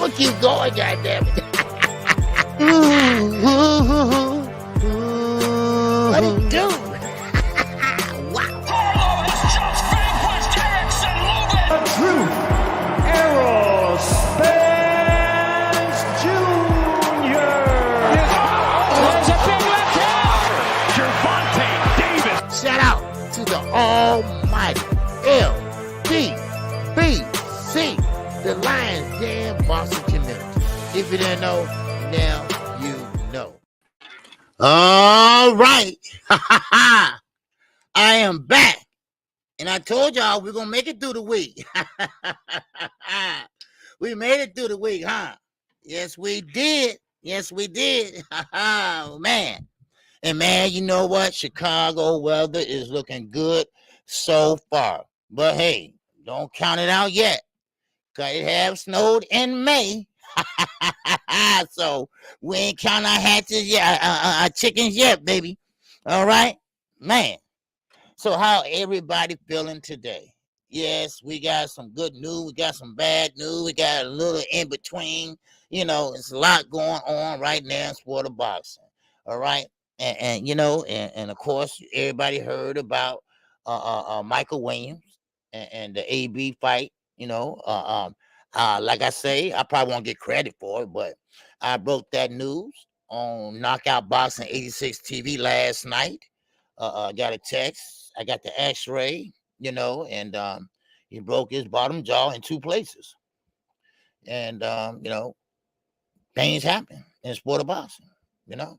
gonna keep going, goddammit. What it do? Wow. Truth Aerospace Jr. There's a big left hand. Gervonta Davis. Shout out to the almighty LBBC, the Lions Den Boston community. If you didn't know, now you know. All right. I am back. And I told y'all we're going to make it through the week. We made it through the week, huh? Yes, we did. Yes, we did. Oh, man. And, man, you know what? Chicago weather is looking good so far. But, hey, don't count it out yet. Because it have snowed in May. So, we ain't counting our hatches yet, our chickens yet, baby. All right? Man. So how everybody feeling today? Yes, we got some good news. We got some bad news. We got a little in between. You know, it's a lot going on right now in sport of boxing. All right. And you know, and of course, everybody heard about Michael Williams and the AB fight. You know, like I say, I probably won't get credit for it, but I broke that news on Knockout Boxing 86 TV last night. Got a text. I got the X-ray, you know, and he broke his bottom jaw in 2 places. And you know, things happen in sport of boxing, you know.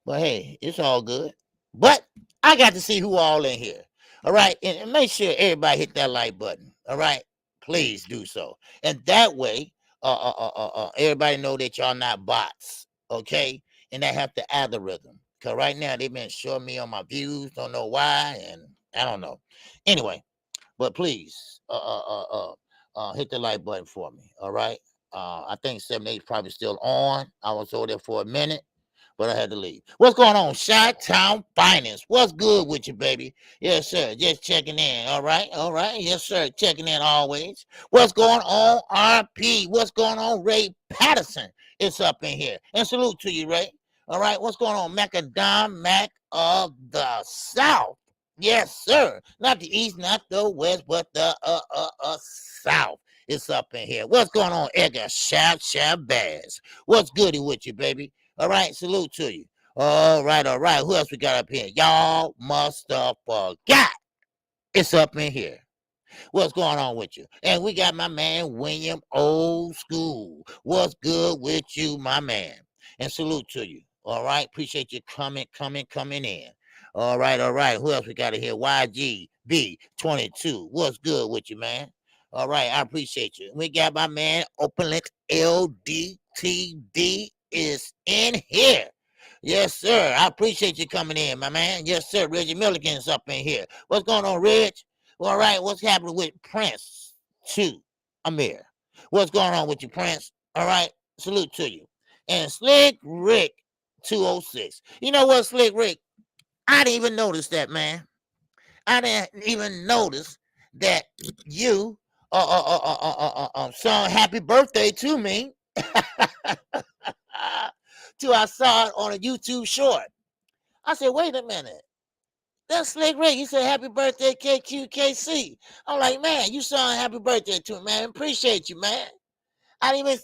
But hey, it's all good. But I got to see who all in here. All right, and make sure everybody hit that like button. All right, please do so, and that way, everybody know that y'all not bots, okay? And that have the algorithm. Because right now, they've been showing me on my views. Don't know why, and I don't know. Anyway, but please hit the like button for me, all right? I think 7-8 is probably still on. I was over there for a minute, but I had to leave. What's going on, Chi-Town Finance? What's good with you, baby? Yes, sir. Just checking in, all right? All right. Yes, sir. Checking in always. What's going on, RP? What's going on, Ray Patterson? It's up in here. And salute to you, Ray. All right, what's going on, Macadam Mac of the South? Yes, sir. Not the East, not the West, but the South. It's up in here. What's going on, Edgar Shabazz? What's goody with you, baby? All right, salute to you. All right. Who else we got up here? Y'all must have forgot. It's up in here. What's going on with you? And we got my man, William Old School. What's good with you, my man? And salute to you. All right. Appreciate you coming in. All right. Who else we got here? YGB22. What's good with you, man? All right. I appreciate you. We got my man, Opulent LDTD is in here. Yes, sir. I appreciate you coming in, my man. Yes, sir. Reggie Milligan's up in here. What's going on, Reg? All right. What's happening with Prince 2 Amir? What's going on with you, Prince? All right. Salute to you. And Slick Rick 206. You know what, Slick Rick? I didn't even notice that, man. I didn't even notice that you sung happy birthday to me. Till I saw it on a YouTube short. I said, wait a minute. That's Slick Rick. He said, happy birthday, KQKC. I'm like, man, you sung happy birthday to me, man. Appreciate you, man. I didn't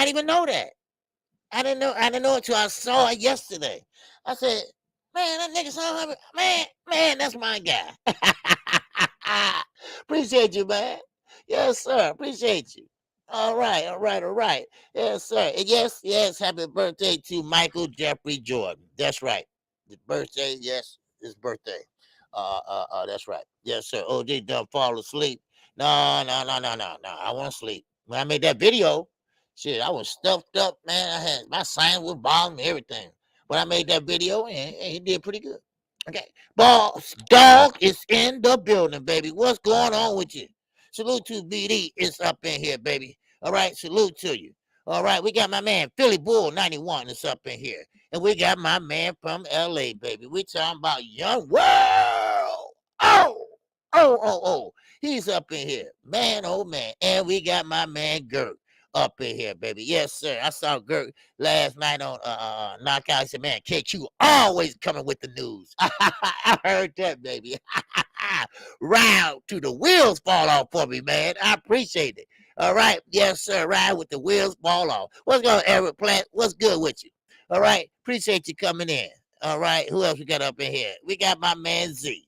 even know that. I didn't know it till I saw it yesterday. I said, man, that nigga sound man, that's my guy. Appreciate you, man. Yes, sir. Appreciate you. All right. Yes, sir. Yes, happy birthday to Michael Jeffrey Jordan. That's right. His birthday, yes, his birthday. That's right. Yes, sir. OJ done fall asleep. No. I want to sleep. When I made that video, shit, I was stuffed up, man. I had my sign was bombed and everything. But I made that video and he did pretty good. Okay. Boss Dog is in the building, baby. What's going on with you? Salute to BD. It's up in here, baby. All right. Salute to you. All right. We got my man Philly Bull 91 is up in here. And we got my man from LA, baby. We talking about Young World. Oh. He's up in here. Man, oh man. And we got my man Gert. up in here, baby. Yes, sir. I saw Gert last night on Knockout. I said, man, KQ always coming with the news. I heard that, baby. Round to the wheels fall off for me, man. I appreciate it. All right. Yes, sir. Ride with the wheels fall off. What's going on, Eric Plant? What's good with you? All right. Appreciate you coming in. All right. Who else we got up in here? We got my man Z.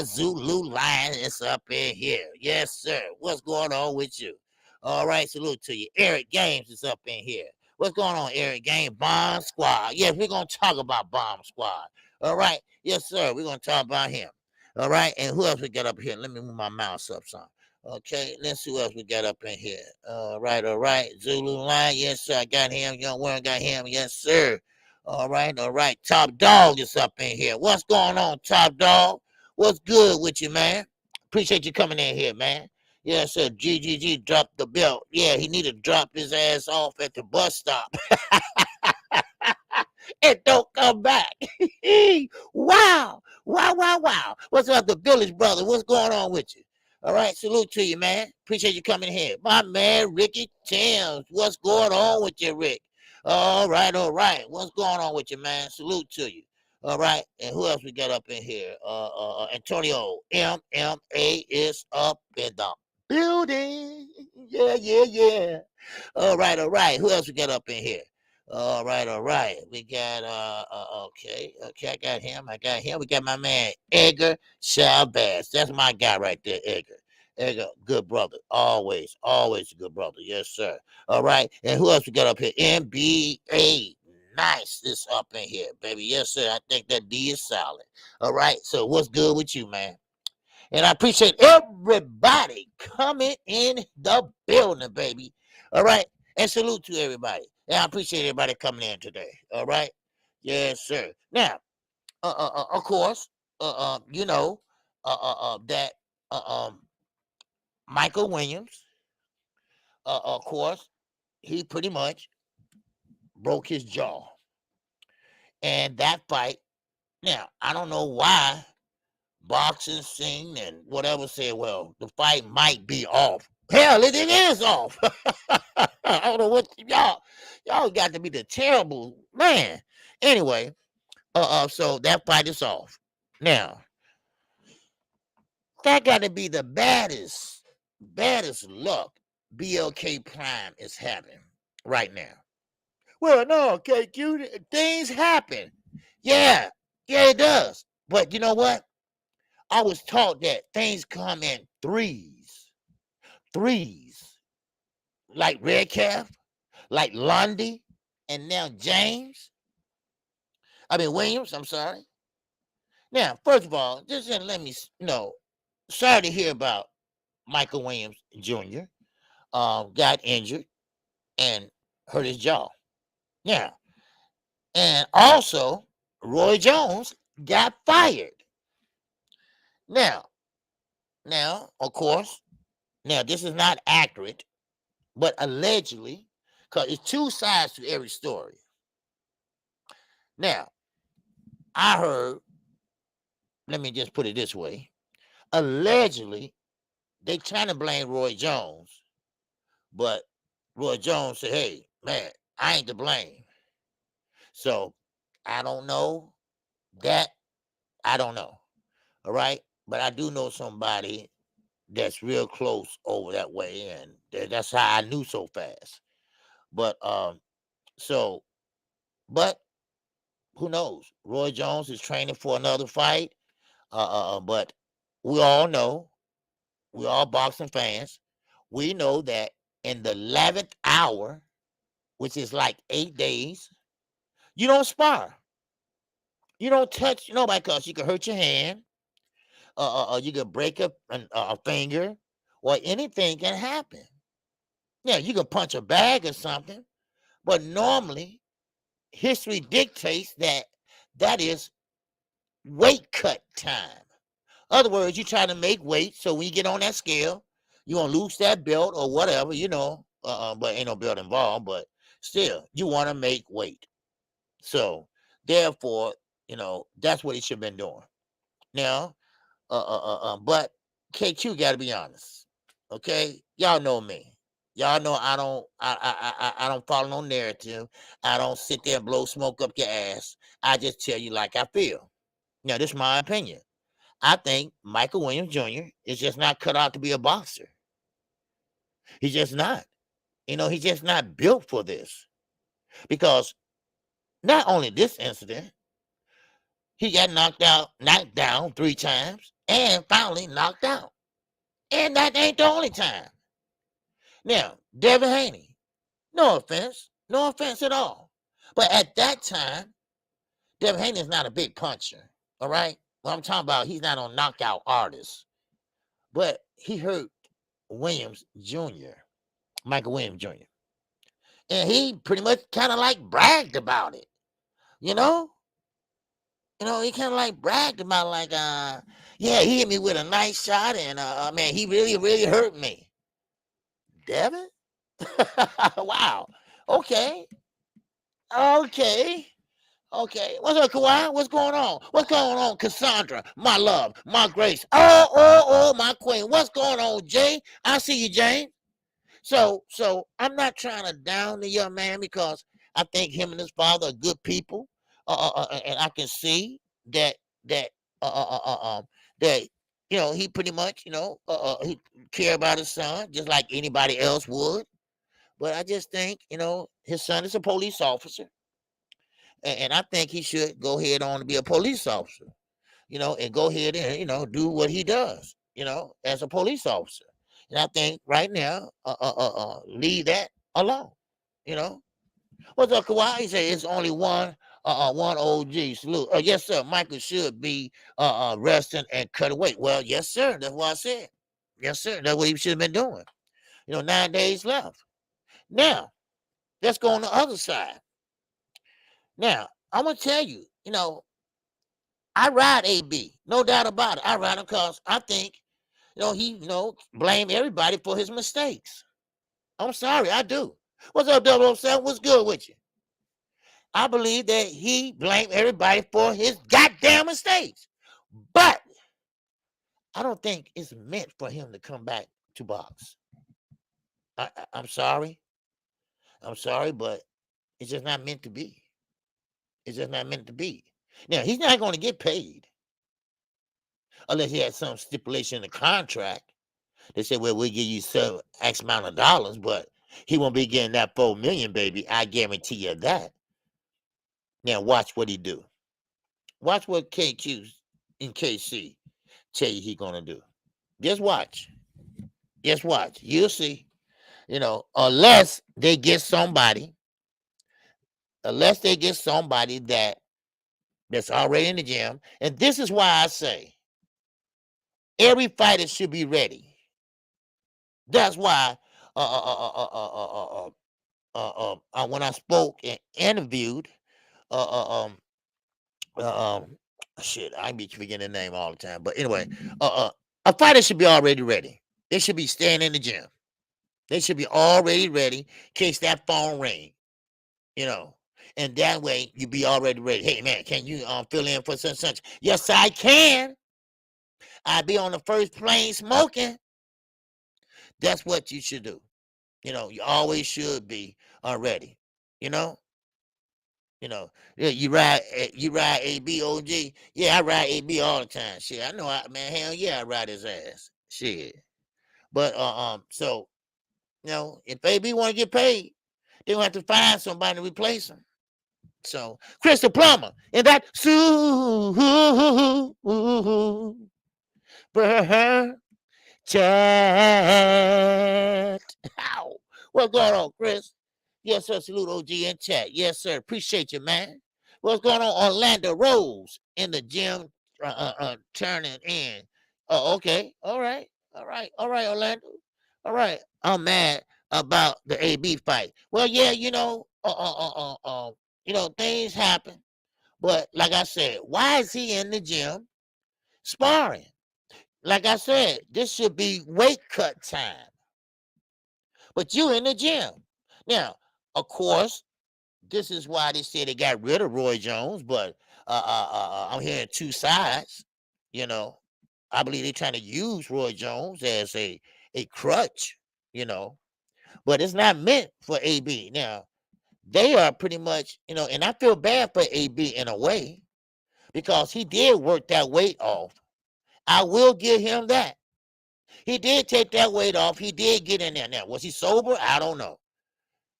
Zulu Lion is up in here. Yes, sir. What's going on with you? All right. Salute to you. Eric Games is up in here. What's going on, Eric Games? Bomb Squad. Yes, we're going to talk about Bomb Squad. All right. Yes, sir. We're going to talk about him. All right. And who else we got up here? Let me move my mouse up some. Okay. Let's see who else we got up in here. All right. All right. Zulu Lion. Yes, sir. I got him. Young Warren got him. Yes, sir. All right. All right. Top Dog is up in here. What's going on, Top Dog? What's good with you, man? Appreciate you coming in here, man. Yeah, sir. GGG dropped the belt. Yeah, he need to drop his ass off at the bus stop. And don't come back. Wow. Wow, wow, wow. What's up, the Village Brother? What's going on with you? All right, salute to you, man. Appreciate you coming here. My man, Ricky Thames. What's going on with you, Rick? All right, all right. What's going on with you, man? Salute to you. All right, and who else we got up in here? Antonio MMA is up in the building. Yeah, yeah, yeah. All right, all right. Who else we got up in here? All right, all right. We got okay, I got him. We got my man Edgar Chavez. That's my guy right there, Edgar. Edgar, good brother. Always a good brother. Yes, sir. All right. And who else we got up here? NBA. Nice is up in here, baby. Yes, sir. I think that D is solid. All right. So what's good with you, man? And I appreciate everybody coming in the building, baby. All right. And salute to everybody. And I appreciate everybody coming in today. All right. Yes, sir. Now, of course, you know, that Michael Williams, of course, he pretty much broke his jaw. And that fight, now, I don't know why boxing scene and whatever said, well, the fight might be off. Hell, it is off. I don't know what y'all got to be the terrible man. Anyway, so that fight is off. Now, that got to be the baddest luck BLK Prime is having right now. Well, no, KQ, things happen. Yeah, it does. But you know what? I was taught that things come in threes. Like Redcalf, like Lundy, and now Williams, I'm sorry. Now, first of all, just let me know, sorry to hear about Michael Williams Jr. Got injured and hurt his jaw. Yeah. And also, Roy Jones got fired. Now, of course, this is not accurate, but allegedly, because it's two sides to every story. Now, I heard, let me just put it this way, allegedly, they trying to blame Roy Jones, but Roy Jones said, hey, man, I ain't to blame. So, I don't know that. I don't know. All right? But I do know somebody that's real close over that way, and that's how I knew so fast. But but who knows? Roy Jones is training for another fight. But we all know, we all boxing fans, we know that in the 11th hour, which is like 8 days, you don't spar. You don't touch nobody because you can hurt your hand. You can break a finger, or anything can happen. Yeah, you can punch a bag or something, but normally history dictates that is weight cut time. Other words, you try to make weight, so when you get on that scale, you're gonna lose that belt or whatever, but ain't no belt involved, but still, you want to make weight. So therefore, that's what he should have been doing. Now, but KQ got to be honest. Okay, y'all know me. Y'all know I don't follow no narrative. I don't sit there and blow smoke up your ass. I just tell you like I feel. Now, this is my opinion. I think Michael Williams Jr. is just not cut out to be a boxer. He's just not. He's just not built for this. Because not only this incident, he got knocked down 3 times, and finally knocked out. And that ain't the only time. Now, Devin Haney, no offense at all. But at that time, Devin Haney is not a big puncher, all right? What I'm talking about, he's not a knockout artist. But he hurt Williams Jr., Michael Williams Jr. And he pretty much kind of like bragged about it, you know? He kind of like bragged about like, yeah, he hit me with a nice shot, and man, he really, really hurt me. Devin? Wow. Okay. What's up, Kawhi? What's going on? What's going on, Cassandra? My love, my grace. Oh, my queen. What's going on, Jay? I see you, Jane. So I'm not trying to down the young man because I think him and his father are good people. And I can see that that he pretty much he care about his son just like anybody else would. But I just think his son is a police officer, and I think he should go ahead on to be a police officer. And go ahead and do what he does. As a police officer. And I think right now, leave that alone. What's up, Kawhi? He said it's only one OG. Salute. Yes, sir. Michael should be resting and cut weight. Well, yes, sir. That's what I said. Yes, sir. That's what he should have been doing. 9 days left. Now, let's go on the other side. Now, I'm gonna tell you, I ride AB, no doubt about it. I ride him because I think, he, blame everybody for his mistakes. I'm sorry, I do. What's up, 007? What's good with you? I believe that he blamed everybody for his goddamn mistakes. But I don't think it's meant for him to come back to box. I'm sorry. I'm sorry, but it's just not meant to be. It's just not meant to be. Now, he's not going to get paid unless he has some stipulation in the contract. They said, well, we'll give you some X amount of dollars, but he won't be getting that $4 million, baby. I guarantee you that. Now, watch what he do. Watch what KQ and KC tell you he going to do. Just watch. Just watch. You'll see. Unless they get somebody that's already in the gym. And this is why I say every fighter should be ready. That's why when I spoke and interviewed shit, I be forgetting the name all the time. But anyway, a fighter should be already ready. They should be staying in the gym. They should be already ready in case that phone ring. And that way you be already ready. Hey man, can you fill in for such and such? Yes, I can. I'd be on the first plane smoking. That's what you should do. You always should be ready. Yeah, you ride AB OG. Yeah, I ride AB all the time. Shit, I know, man. Hell yeah, I ride his ass. Shit, but so if AB want to get paid, they gonna have to find somebody to replace him. So Crystal Plummer and that chat. Ow. What's going on, Chris? Yes, sir. Salute OG in chat. Yes, sir. Appreciate you, man. What's going on? Orlando Rose in the gym turning in. Oh, okay. All right, Orlando. All right. I'm mad about the AB fight. Well, yeah, things happen. But like I said, why is he in the gym sparring? Like I said, this should be weight cut time. But you in the gym. Now, of course, this is why they say they got rid of Roy Jones, but I'm hearing two sides. I believe they're trying to use Roy Jones as a crutch, but it's not meant for AB. Now, they are pretty much, and I feel bad for AB in a way because he did work that weight off. I will give him that. He did take that weight off. He did get in there. Now, was he sober? I don't know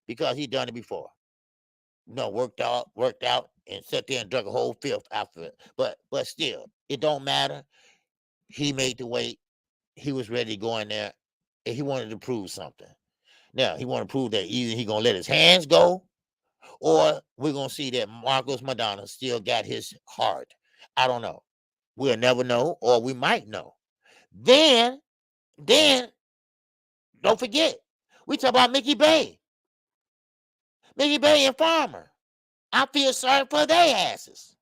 because he done it before. Worked out, and sat there and drank a whole fifth after it. But still, it don't matter. He made the weight. He was ready to go in there, and he wanted to prove something. Now, he wanted to prove that either he going to let his hands go, or we're going to see that Marcos Madonna still got his heart. I don't know. We'll never know, or we might know. Then, don't forget, we talk about Mickey Bay and Farmer. I feel sorry for their asses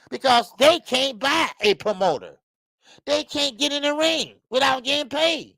because they can't buy a promoter. They can't get in the ring without getting paid.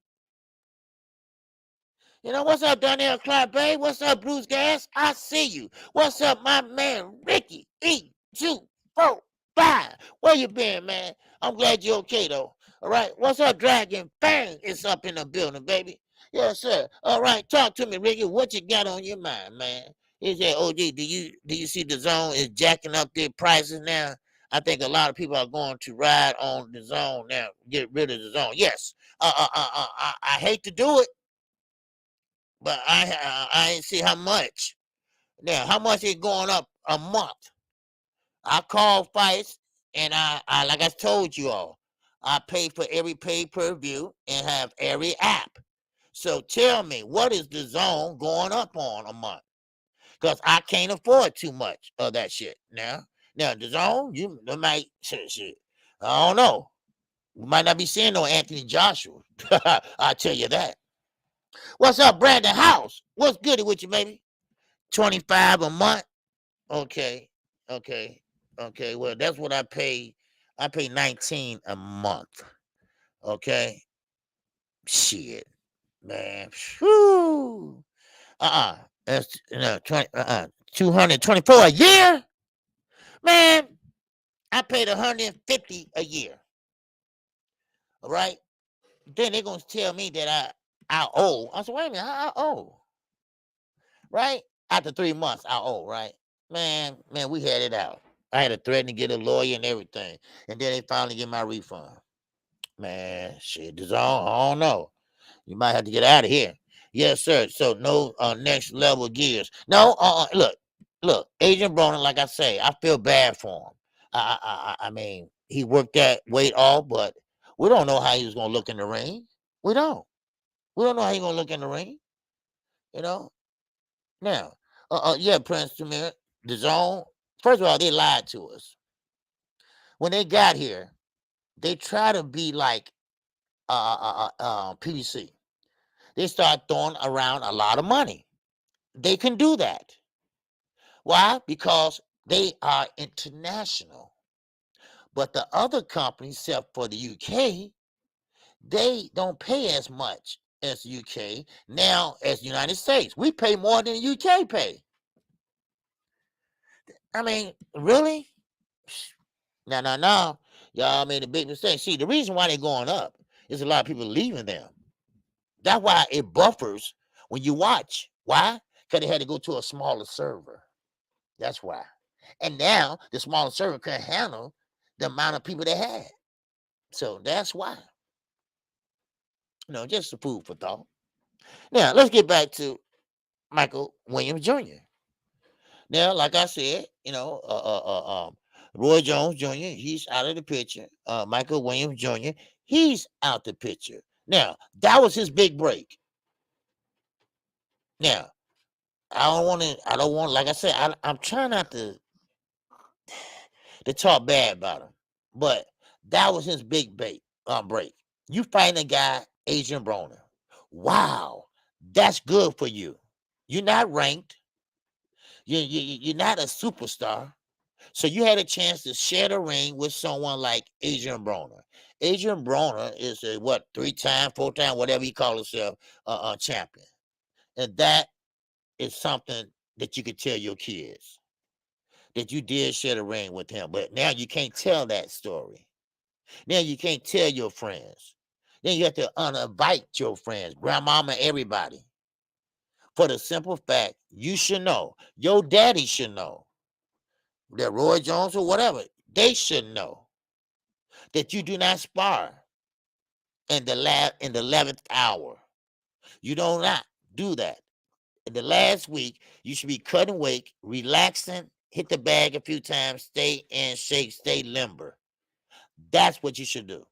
What's up, Donnell Clark Bay? What's up, Bruce Gas? I see you. What's up, my man, Ricky? 2, 4, 5. Where you been, man? I'm glad you're okay, though. All right. What's up, Dragon? Bang! It's up in the building, baby. Yes, sir. All right. Talk to me, Ricky. What you got on your mind, man? Is that OG? Do you see the zone is jacking up their prices now? I think a lot of people are going to ride on the zone now. Get rid of the zone. Yes. I hate to do it, but I ain't see how much. Now, how much is going up a month? I call fights, and I like I told you all, I pay for every pay-per-view and have every app. So tell me, what is the zone going up on a month? Because I can't afford too much of that shit. Now the zone, you might shit. I don't know. We might not be seeing no Anthony Joshua. I'll tell you that. What's up, Brandon House? What's good with you, baby? 25 a month. Okay. Well, that's what I pay. I pay 19 a month. Okay. Shit, man. Whew. That's 224 a year. Man, I paid 150 a year. All right. Then they're gonna tell me that I owe. I said, wait a minute, I owe. Right? After 3 months, I owe, right? Man, we had it out. I had to threaten to get a lawyer and everything. And then they finally get my refund. Man, shit, the zone, I don't know. You might have to get out of here. Yes, sir. So no next level gears. No, look, Agent Broner, like I say, I feel bad for him. I mean, he worked that weight off, but we don't know how he was gonna look in the ring. We don't know how he's gonna look in the ring. Now, yeah, Prince Tamir, the zone. First of all, they lied to us. When they got here, they try to be like PBC. They start throwing around a lot of money. They can do that. Why? Because they are international. But the other companies, except for the UK, they don't pay as much as the UK now as the United States. We pay more than the UK pay. I mean, really? No. Y'all made a big mistake. See, the reason why they're going up is a lot of people leaving them. That's why it buffers when you watch. Why? Because they had to go to a smaller server. That's why. And now the smaller server couldn't handle the amount of people they had. So that's why. Just a food for thought. Now, let's get back to Michael Williams Jr. Now, like I said, Roy Jones Jr., he's out of the picture. Michael Williams Jr., he's out the picture. Now, that was his big break. Now, I don't want, like I said, I'm trying not to talk bad about him, but that was his big break. You find a guy, Adrian Broner. Wow, that's good for you. You're not ranked. You're not a superstar. So you had a chance to share the ring with someone like Adrian Broner. Adrian Broner is a 3-time, 4-time, whatever he calls himself, champion. And that is something that you could tell your kids, that you did share the ring with him. But now you can't tell that story. Now you can't tell your friends. Then you have to uninvite your friends, grandmama, everybody. For the simple fact, you should know, your daddy should know, that Roy Jones or whatever, they should know that you do not spar in the 11th hour. You do not do that. In the last week, you should be cutting weight, relaxing, hit the bag a few times, stay in shape, stay limber. That's what you should do.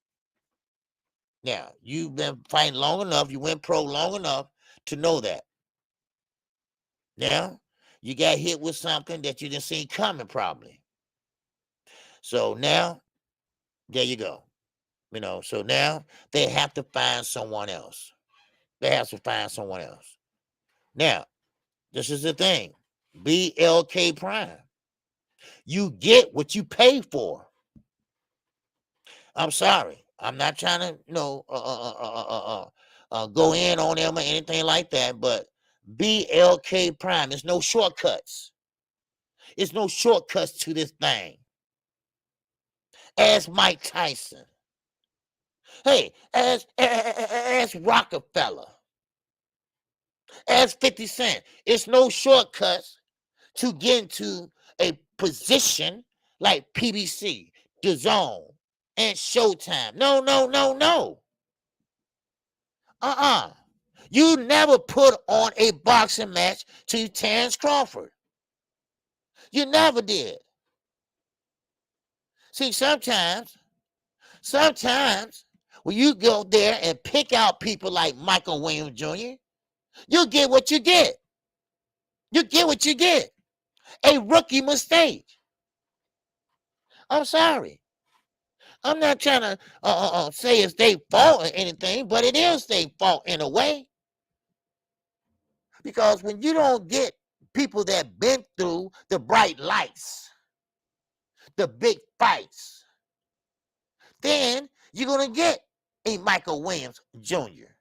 Now, you've been fighting long enough, you went pro long enough to know that. Now, you got hit with something that you didn't see coming probably. So now, there you go. So now they have to find someone else. They have to find someone else. Now, this is the thing. BLK Prime. You get what you pay for. I'm sorry. I'm not trying to, go in on them or anything like that, but BLK Prime, there's no shortcuts. It's no shortcuts to this thing. As Mike Tyson. Hey, as Rockefeller. As 50 Cent. It's no shortcuts to get into a position like PBC, DAZN, and Showtime. No. You never put on a boxing match to Terrence Crawford. You never did. See, sometimes when you go there and pick out people like Michael Williams Jr., you get what you get. You get what you get. A rookie mistake. I'm sorry. I'm not trying to say it's their fault or anything, but it is their fault in a way. Because when you don't get people that been through the bright lights, the big fights, then you're going to get a Michael Williams Jr.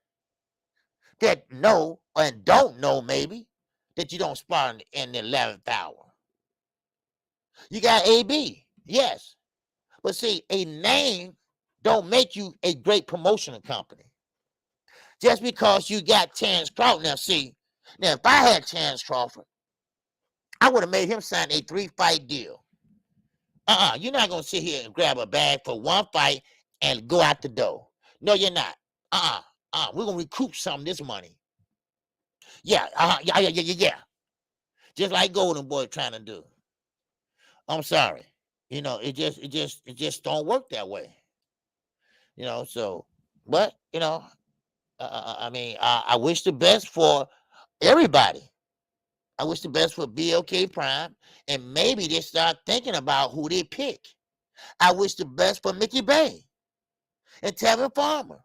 that know and don't know maybe that you don't spar in the 11th hour. You got AB, yes. But see, a name don't make you a great promotional company. Just because you got Terrence Crawford. Now if I had Terrence Crawford, I would have made him sign a 3-fight deal. You're not going to sit here and grab a bag for one fight and go out the door. No, you're not. We're going to recoup some of this money. Yeah. Just like Golden Boy trying to do. I'm sorry. It just don't work that way. So, but, I wish the best for everybody. I wish the best for BLK Prime, and maybe they start thinking about who they pick. I wish the best for Mickey Bay and Tevin Farmer.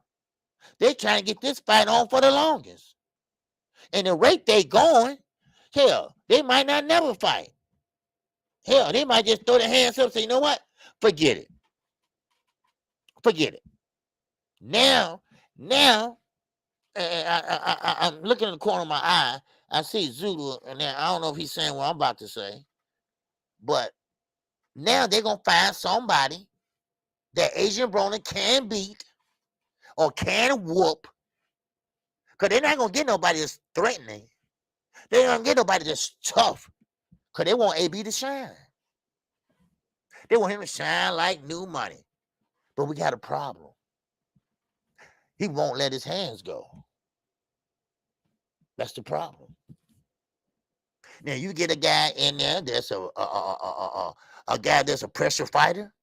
They're trying to get this fight on for the longest. And the rate they going, hell, they might not never fight. Hell, they might just throw their hands up and say, you know what? Forget it. Now, I'm looking in the corner of my eye. I see Zulu, and then I don't know if he's saying what I'm about to say. But now they're going to find somebody that Adrian Broner can beat or can whoop. Because they're not going to get nobody that's threatening. They're not going to get nobody that's tough. Because they want AB to shine. They want him to shine like new money. But we got a problem. He won't let his hands go. That's the problem. Now, you get a guy in there that's a guy that's a pressure fighter,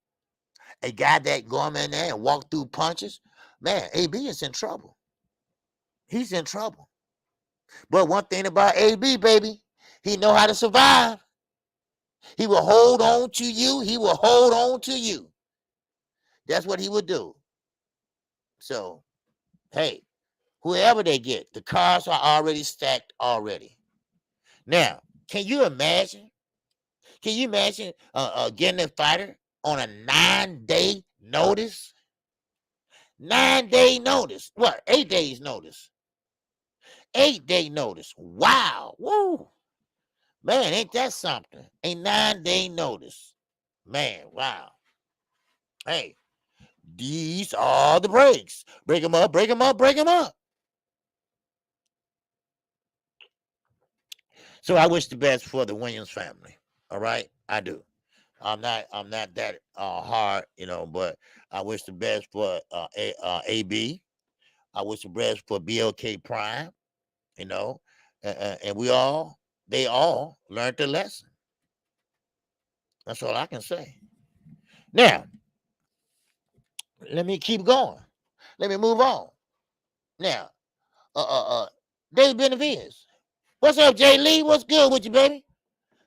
a guy that go in there and walk through punches. Man, AB is in trouble. He's in trouble. But one thing about AB, baby, he know how to survive. He will hold on to you. He will hold on to you. That's what he would do. So, hey, whoever they get, the cards are already stacked already. Now, can you imagine? Can you imagine getting a fighter on a 9-day notice? 9-day notice. What? 8 days notice. 8-day notice. Wow. Woo. Man, ain't that something? A 9-day notice. Man, wow. Hey, these are the breaks. Break them up, break them up, break them up. So I wish the best for the Williams family. All right, I do. I'm not that hard, but I wish the best for AB. I wish the best for BLK Prime, you know, and they all learned the lesson. That's all I can say. Now, let me keep going. Let me move on. Now, Dave Benavides. What's up, Jay Lee? What's good with you, baby?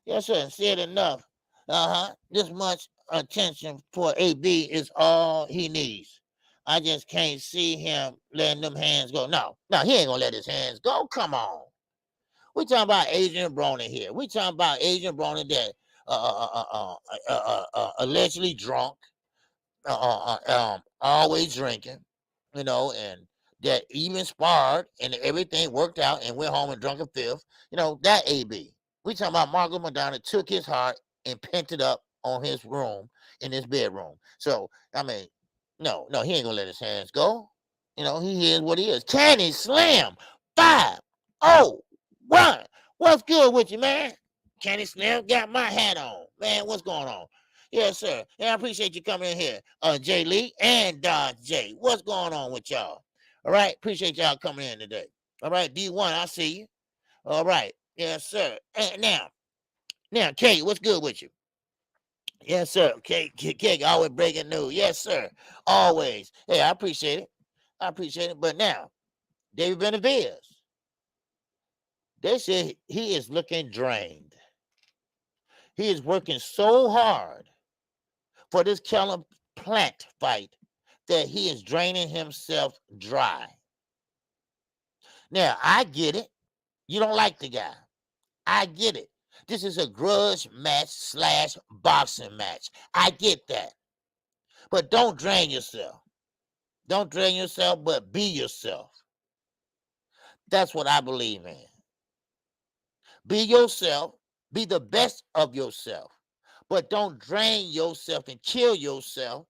Yes, sir. Said enough. This much attention for AB is all he needs. I just can't see him letting them hands go. No, he ain't gonna let his hands go. Come on. We talking about Adrian Broner here. We talking about Adrian Broner that allegedly drunk, always drinking, and that even sparred and everything worked out and went home and drunk a fifth. That AB. We talking about Marco Madonna took his heart and pent it up on his room in his bedroom. So I mean, no, he ain't gonna let his hands go. He is what he is. Candy Slam 501. What's good with you, man? Candy Slam got my hat on, man. What's going on? Yes, sir. And I appreciate you coming in here, Jay Lee and Dodge J. What's going on with y'all? All right, appreciate y'all coming in today. All right, D1, I see you. All right, yes, sir. And now, Kate, what's good with you? Yes, sir. Kate, always breaking news. Yes, sir. Always. Hey, I appreciate it. But now, David Benavides, they say he is looking drained. He is working so hard for this Kellen Plant fight that he is draining himself dry. Now, I get it. You don't like the guy. I get it. This is a grudge match / boxing match. I get that. But don't drain yourself. Don't drain yourself, but be yourself. That's what I believe in. Be yourself. Be the best of yourself. But don't drain yourself and kill yourself.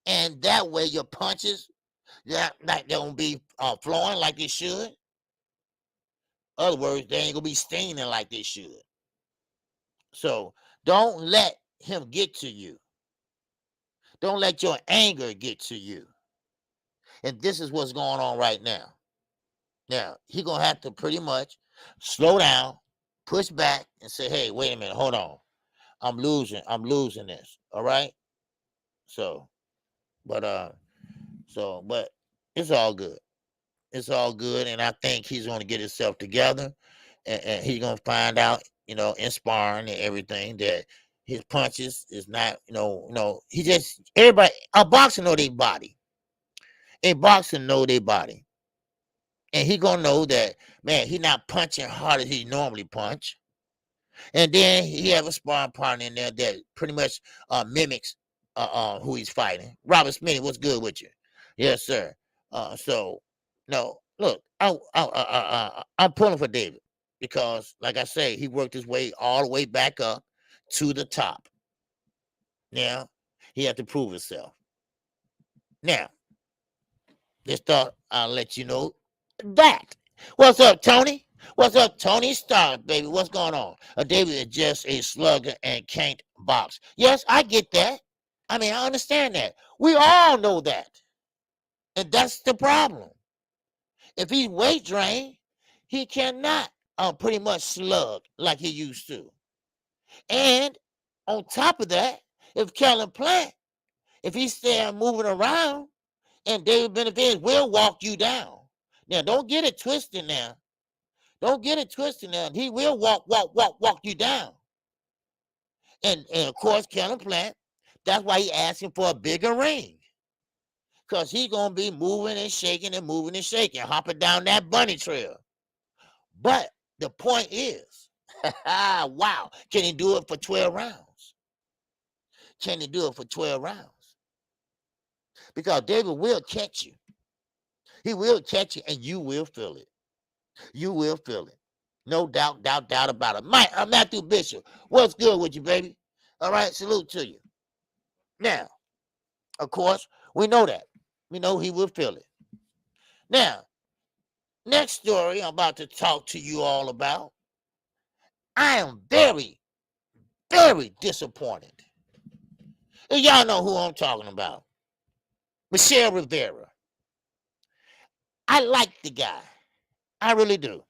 And that way your punches, they won't be flowing like they should. In other words, they ain't going to be stinging like they should. So don't let him get to you. Don't let your anger get to you. And this is what's going on right now. Now, he's going to have to pretty much slow down, push back, and say, hey, wait a minute, hold on. I'm losing this. All right? But it's all good. It's all good. And I think he's going to get himself together and he's going to find out, in sparring and everything that his punches is not, he just, everybody, a boxer know their body. A boxer know their body. And he going to know that, man, he not punching hard as he normally punch. And then he have a sparring partner in there that pretty much mimics who he's fighting. Robert Smith, what's good with you? Yes, sir. No, look, I'm pulling for David because, like I say, he worked his way all the way back up to the top. Now, he had to prove himself. Now, this thought I'll let you know that. What's up, Tony? What's up, Tony Stark, baby? What's going on? David is just a slugger and can't box. Yes, I get that. I mean, I understand that. We all know that. And that's the problem. If he's weight drained, he cannot pretty much slug like he used to. And on top of that, if Kellen Plant, if he's still moving around, and David Benavides will walk you down. Now, don't get it twisted now. Don't get it twisted now. He will walk you down. And of course, Kellen Plant, that's why he asking for a bigger ring. Because he's going to be moving and shaking, hopping down that bunny trail. But the point is, wow, can he do it for 12 rounds? Can he do it for 12 rounds? Because David will catch you. He will catch you, and you will feel it. You will feel it. No doubt about it. Matthew Bishop, what's good with you, baby? All right, salute to you. Now, of course, we know that. We know he will feel it. Now, next story I'm about to talk to you all about I am very, very disappointed. And y'all know who I'm talking about. Michelle Rivera. I like the guy. I really do.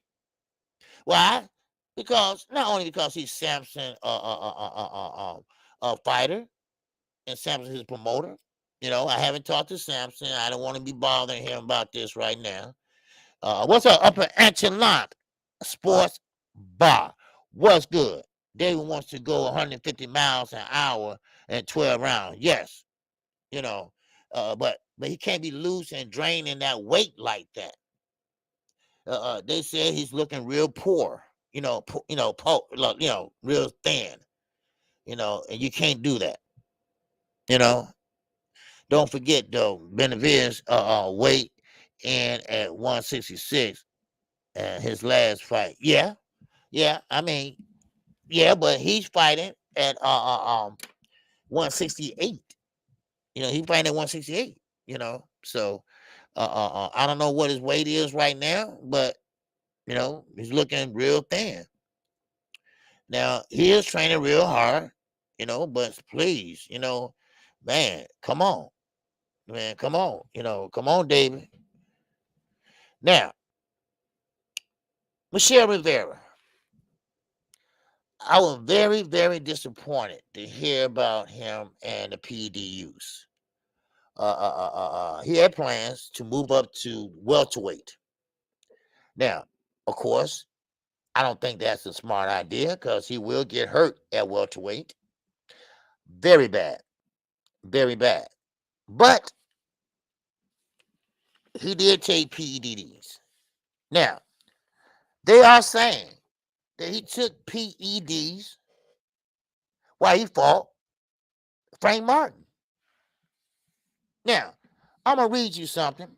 Why? Because not only because he's Samson fighter and Samson his promoter. You know, I haven't talked to Samson. I don't want to be bothering him about this right now. What's up, Upper Antelope Sports Bar? What's good? David wants to go 150 miles an hour and 12 rounds. Yes, you know, but he can't be loose and draining that weight like that. They said he's looking real poor. Real thin. You know, and you can't do that. You know, don't forget though, Benavidez weight in at 166 his last fight. Yeah, I mean, yeah, but he's fighting at 168. You know, he's fighting at 168. You know, so I don't know what his weight is right now, but you know, he's looking real thin. Now he is training real hard, you know, but please, you know, man, come on, you know, come on, David. Now, Michelle Rivera. I was very, very disappointed to hear about him and the PDUs. He had plans to move up to welterweight. Now, of course, I don't think that's a smart idea because he will get hurt at welterweight. Very bad. Very bad. But he did take PEDs. Now, they are saying that he took PEDs while he fought Frank Martin. Now, I'm going to read you something.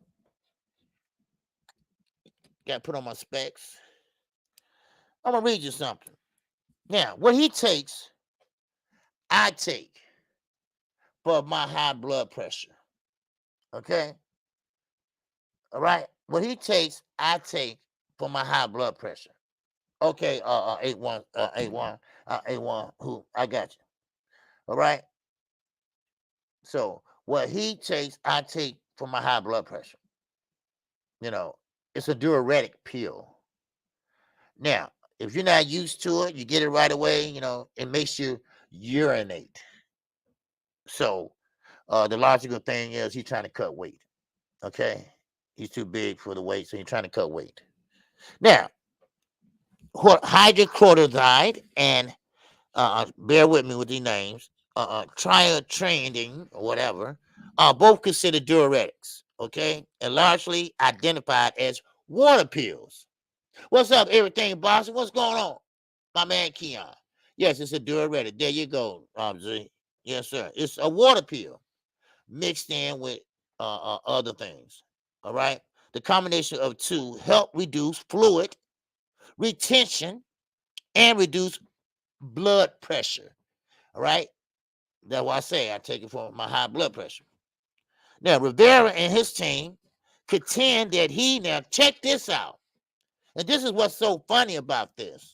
Got to put on my specs. I'm going to read you something. Now, what he takes, I take for my high blood pressure. Okay? All right? What he takes, I take for my high blood pressure. Okay, 81, who? I got you. All right? So, what he takes, I take for my high blood pressure. You know, it's a diuretic pill. Now, if you're not used to it, you get it right away, you know, it makes you urinate. So, the logical thing is he's trying to cut weight. Okay? He's too big for the weight, so he's trying to cut weight. Now, hydrochlorothiazide and bear with me with these names, triatranding or whatever, are both considered diuretics, okay, and largely identified as water pills. What's up, everything, Boston? What's going on, my man Keon? Yes, it's a diuretic. There you go, Z. Yes, sir. It's a water pill mixed in with other things. All right. The combination of two help reduce fluid retention and reduce blood pressure. All right. That's why I say I take it for my high blood pressure. Now, Rivera and his team contend that now check this out. And this is what's so funny about this.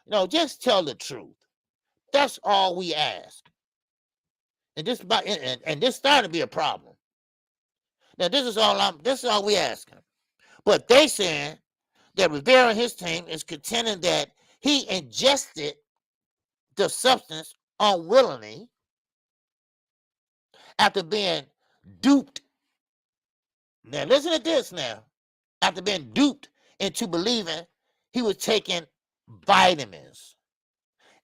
You know, just tell the truth. That's all we ask. And this starting to be a problem. Now, this is all we asking. But they saying that Rivera and his team is contending that he ingested the substance unwillingly after being duped. Now, listen to this now. After being duped into believing he was taking vitamins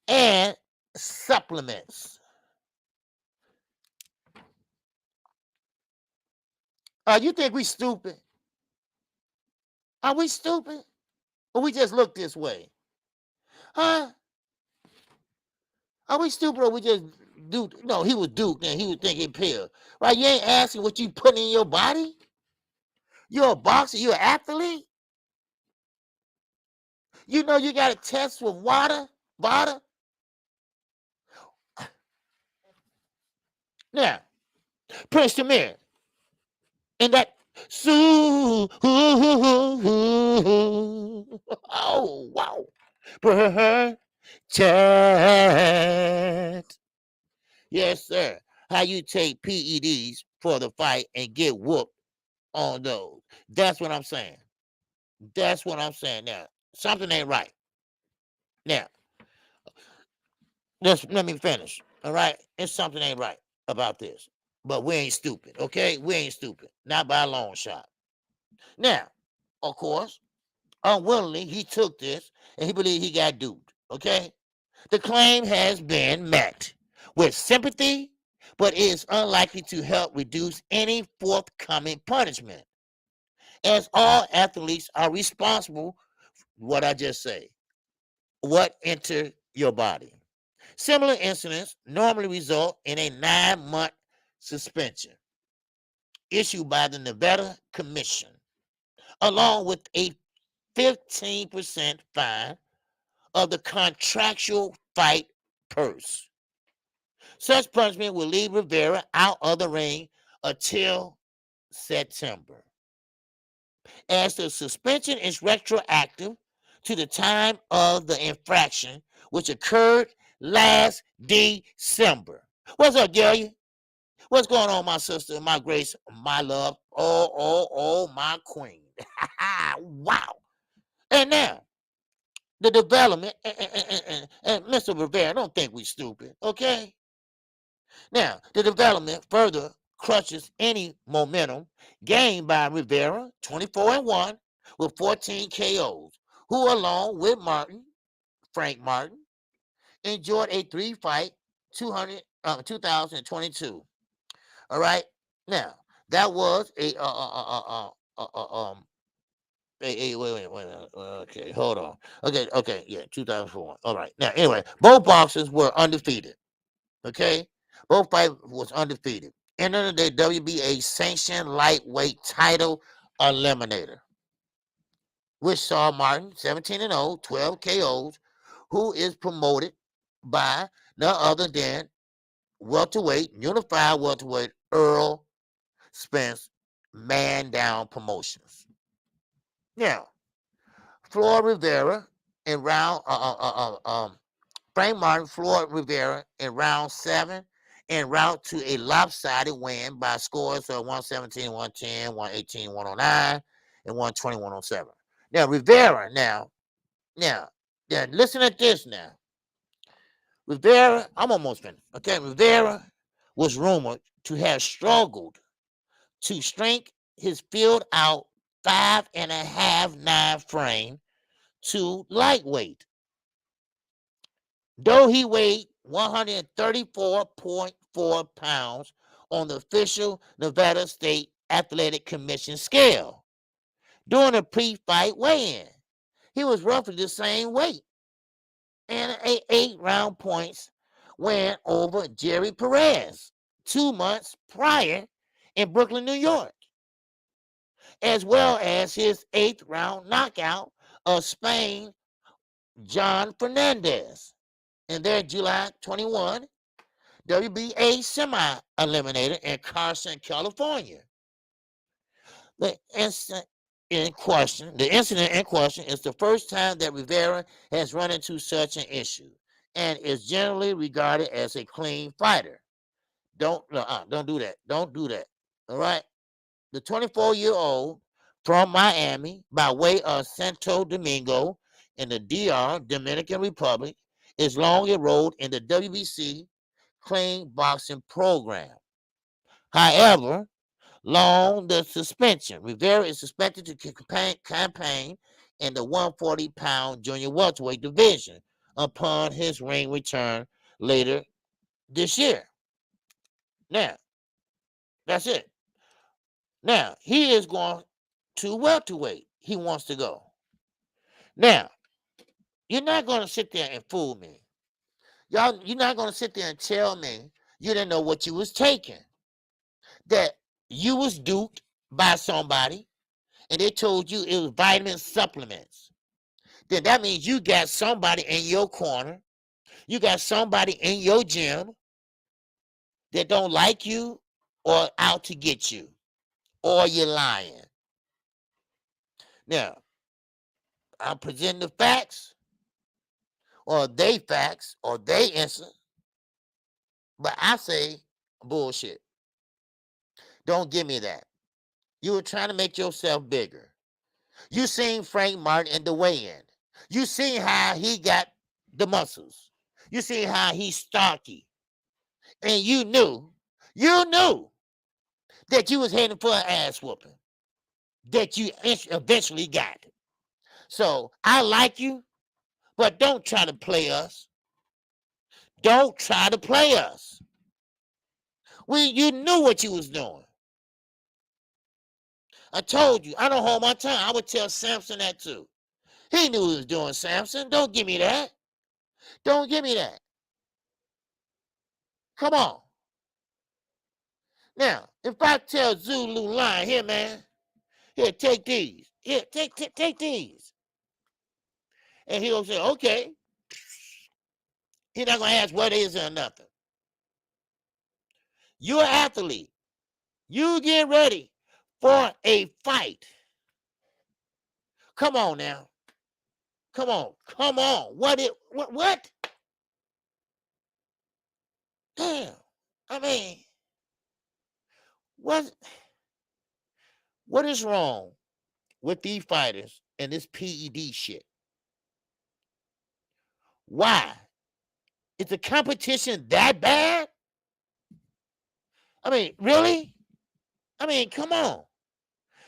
and supplements. You think we stupid? Are we stupid? Or we just look this way? Huh? Are we stupid or we just duped? No, he was duped and he was thinking pill. Right? You ain't asking what you put in your body? You're a boxer, you're an athlete. You know you got to test with water. Now, Prince Tamir, and that oh wow, chat. Yes, sir. How you take PEDs for the fight and get whooped on those. That's what I'm saying. That's what I'm saying. Now, something ain't right. Now, let me finish. All right? It's something ain't right about this. But we ain't stupid, okay? We ain't stupid. Not by a long shot. Now, of course, unwillingly, he took this and he believed he got duped, okay? The claim has been met with sympathy, but is unlikely to help reduce any forthcoming punishment, as all athletes are responsible for what I just say, what enter your body. Similar incidents normally result in a 9-month suspension issued by the Nevada Commission, along with a 15% fine of the contractual fight purse. Such punishment will leave Rivera out of the ring until September, as the suspension is retroactive to the time of the infraction, which occurred last December. What's up, Gillian? What's going on, my sister, my grace, my love? Oh, my queen. Wow. And now, the development, and Mr. Rivera, don't think we stupid, okay? Now, the development further crushes any momentum gained by Rivera, 24-1, with 14 KOs, who, along with Frank Martin, enjoyed a 3-fight 2022. All right. Now, that was wait. Okay, hold on. Okay, yeah, 2004. All right. Now, anyway, both boxers were undefeated. Okay, both fights was undefeated. Entered the WBA sanctioned lightweight title eliminator, which saw Martin 17-0, 12 KOs, who is promoted by none other than unified welterweight Earl Spence, Man Down Promotions. Now, Floyd Rivera in round Frank Martin, Floyd Rivera in round 7, en route to a lopsided win by scores of 117, 110, 118, 109, and 120, 107. Now, Rivera, now, listen at this now. Rivera, I'm almost finished. Okay, Rivera was rumored to have struggled to shrink his filled out 5.5-9 frame to lightweight, though he weighed 134.4 pounds on the official Nevada State Athletic Commission scale. During a pre-fight weigh-in, he was roughly the same weight, and an 8-round points win over Jerry Perez 2 months prior in Brooklyn, New York, as well as his 8th-round knockout of Spain John Fernandez in their July 21 WBA semi-eliminator in Carson, California. The incident in question is the first time that Rivera has run into such an issue, and is generally regarded as a clean fighter. Don't do that. Don't do that. All right. The 24-year-old from Miami, by way of Santo Domingo in the DR, Dominican Republic, is long enrolled in the WBC clean boxing program. However, long the suspension, Rivera is suspected to campaign in the 140-pound junior welterweight division upon his ring return later this year. Now, that's it. Now, he is going to welterweight. He wants to go. Now, you're not going to sit there and fool me. You're not going to sit there and tell me you didn't know what you was taking. That you was duped by somebody and they told you it was vitamin supplements. Then that means you got somebody in your corner. You got somebody in your gym that don't like you or out to get you. Or you're lying. Now, I'm presenting the facts or they facts or they answer. But I say bullshit. Don't give me that. You were trying to make yourself bigger. You seen Frank Martin in the weigh-in. You seen how he got the muscles. You seen how he's stocky. And you knew that you was heading for an ass whooping that you eventually got. So I like you, but don't try to play us. Don't try to play us. You knew what you was doing. I told you, I don't hold my tongue. I would tell Samson that too. He knew he was doing, Samson. Don't give me that. Don't give me that. Come on. Now, if I tell Zulu Lion, here, man, here, take these. Here, take these. And he'll say, okay. He's not going to ask what is it or nothing. You're an athlete. You get ready for a fight. Come on now. Come on. What? Damn. I mean, what is wrong with these fighters and this PED shit? Why? Is the competition that bad? I mean, really? I mean, come on.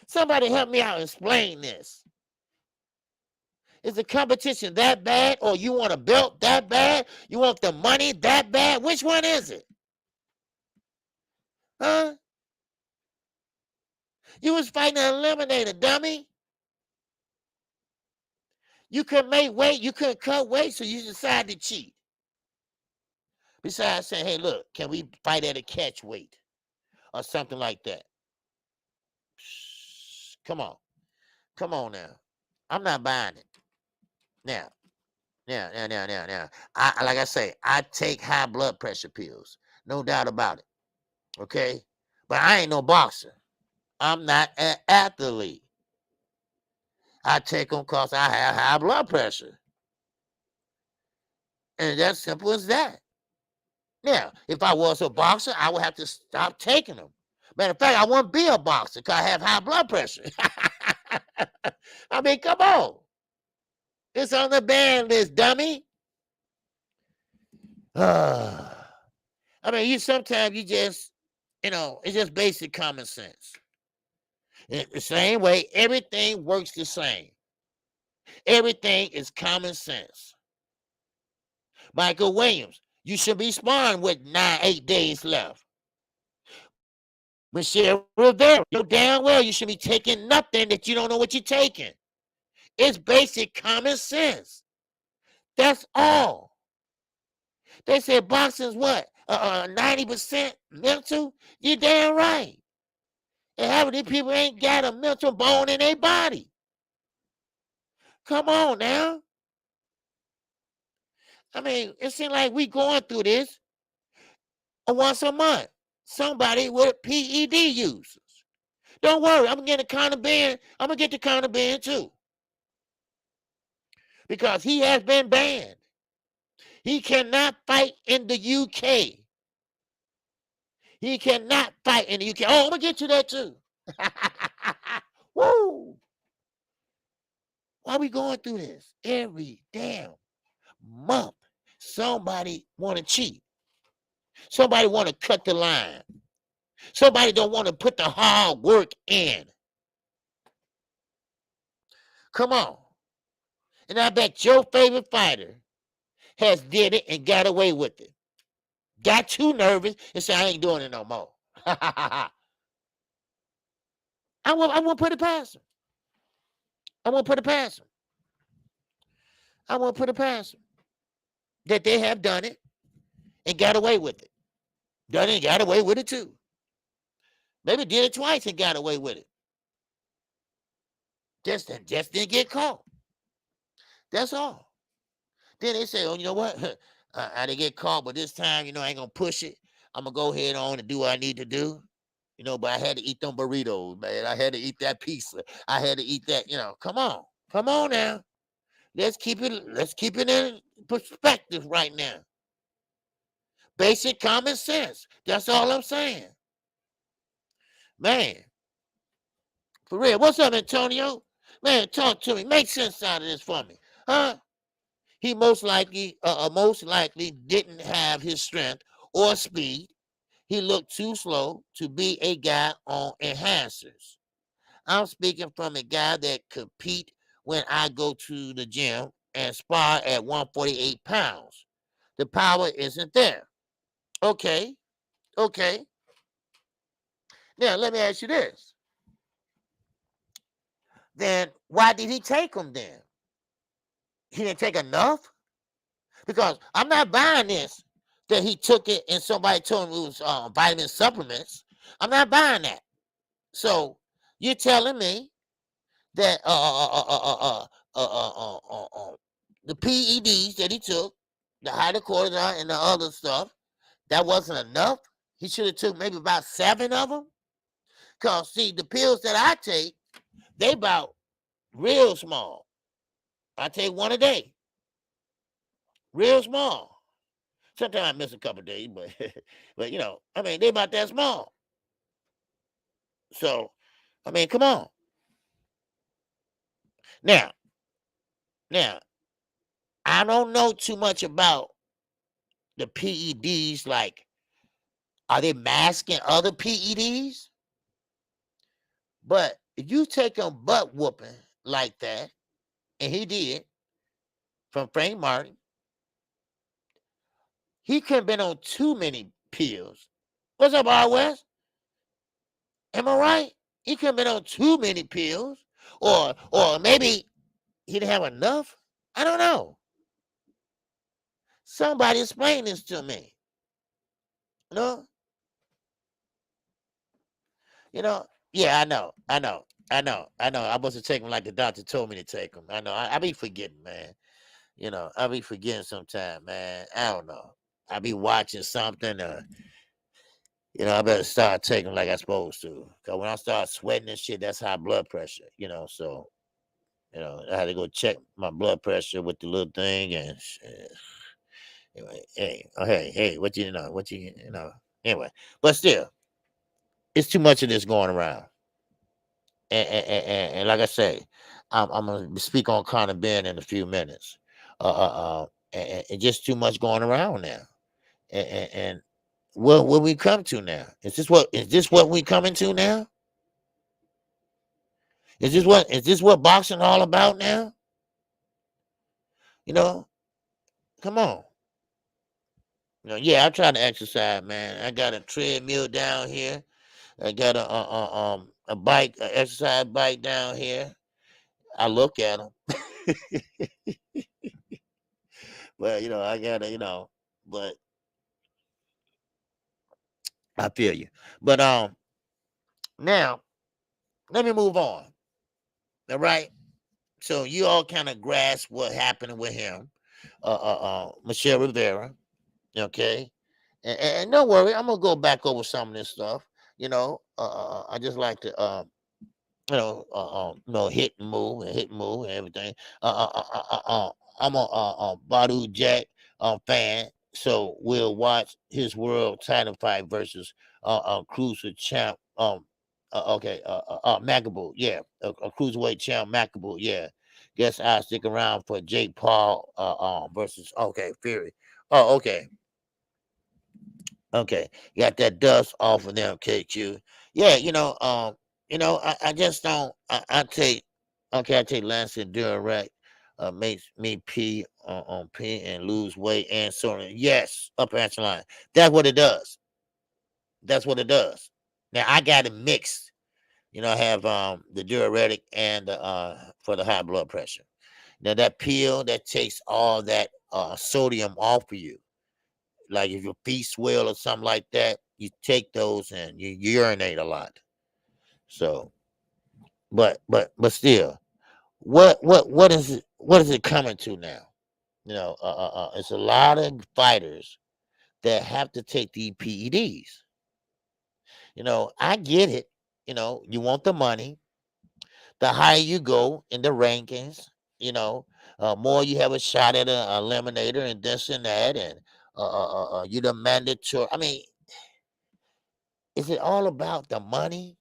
Somebody help me out and explain this. Is the competition that bad, or you want a belt that bad? You want the money that bad? Which one is it? Huh? You was fighting an eliminator, dummy. You couldn't make weight. You couldn't cut weight, so you decided to cheat. Besides saying, hey, look, can we fight at a catch weight or something like that? Come on. Come on now. I'm not buying it. Now. Like I say, I take high blood pressure pills. No doubt about it. Okay? But I ain't no boxer. I'm not an athlete. I take them because I have high blood pressure. And that's simple as that. Now, if I was a boxer, I would have to stop taking them. Matter of fact, I wouldn't be a boxer because I have high blood pressure. I mean, come on. It's on the ban list, dummy. I mean, sometimes you just, it's just basic common sense. In the same way, everything works the same. Everything is common sense. Michael Williams, you should be sparring with 8 days left. Michelle Rivera, you know damn well you should be taking nothing that you don't know what you're taking. It's basic common sense. That's all. They said boxing's what? 90% mental? You're damn right. And half of these people ain't got a mental bone in their body. Come on now. I mean, it seems like we going through this once a month. Somebody with PED users. Don't worry, I'm gonna get the contraband. I'm gonna get the contraband too. Because he has been banned. He cannot fight in the UK. He cannot fight in the UK. Oh, I'm gonna get you that too. Woo! Why are we going through this? Every damn month, somebody want to cheat. Somebody want to cut the line. Somebody don't want to put the hard work in. Come on. And I bet your favorite fighter has did it and got away with it. Got too nervous and said, I ain't doing it no more. I won't put it past him. I won't put it past him. I won't put it past him. That they have done it and got away with it. Done it and got away with it too. Maybe did it twice and got away with it. Just didn't get caught. That's all. Then they say, oh, you know what? I didn't get caught, but this time, I ain't going to push it. I'm going to go ahead on and do what I need to do. But I had to eat them burritos, man. I had to eat that pizza. I had to eat that, come on. Come on now. Let's keep it in perspective right now. Basic common sense. That's all I'm saying. Man, for real. What's up, Antonio? Man, talk to me. Make sense out of this for me. Huh? He most likely didn't have his strength or speed. He looked too slow to be a guy on enhancers. I'm speaking from a guy that compete when I go to the gym and spar at 148 pounds. The power isn't there. Okay, okay. Now let me ask you this. Then why did he take them then? He didn't take enough? Because I'm not buying this that he took it and somebody told him it was vitamin supplements. I'm not buying that. So you're telling me that the PEDs that he took, the hydrocortisone and the other stuff, that wasn't enough. He should have took maybe about 7 of them. Cause see, the pills that I take, they about real small. I take one a day, real small. Sometimes I miss a couple of days, but but I mean, they about that small. So, I mean, come on. Now, I don't know too much about the PEDs. Like, are they masking other PEDs? But if you take a butt whooping like that, and he did from Frank Martin, he couldn't have been on too many pills. What's up, R. West? Am I right? He couldn't have been on too many pills. Or maybe he didn't have enough. I don't know. Somebody explain this to me. You know? Yeah, I know. I must have taken them like the doctor told me to take them. I know. I be forgetting, man. I be forgetting sometime, man. I don't know. I be watching something. I better start taking them like I supposed to. Cause when I start sweating and shit, that's high blood pressure. So I had to go check my blood pressure with the little thing and. Anyway, hey, what Anyway, but still, it's too much of this going around. And like I say, I'm gonna speak on Conor Ben in a few minutes. And just too much going around now. And what we come to now? Is this what we coming to now? Is this what boxing all about now? Come on. Yeah, I try to exercise, man. I got a treadmill down here. I got a bike, an exercise bike down here. I look at them. Well, I gotta, but I feel you. But now let me move on. All right. So you all kind of grasp what happened with him, Michelle Rivera. Okay, and don't worry, I'm gonna go back over some of this stuff. I just like to hit and move and everything. I'm a Badu Jack fan, so we'll watch his world title fight versus cruiser champ. Macabre, yeah, a cruiserweight champ, Macabre, yeah. Guess I'll stick around for Jake Paul versus Fury. Oh, okay, got that dust off of them, KQ. Yeah, I just don't. I take Lancet Durarect, makes me pee on pee and lose weight and so on. Yes, upper echelon. That's what it does. That's what it does. Now I got it mixed. I have the diuretic and for the high blood pressure. Now that pill that takes all that sodium off of you. Like if your feet swell or something like that, you take those and you urinate a lot. So, but still, what is it coming to now? It's a lot of fighters that have to take these PEDs. I get it. You want the money. The higher you go in the rankings, More you have a shot at a eliminator and this and that, and you the mandatory. I mean, is it all about the money?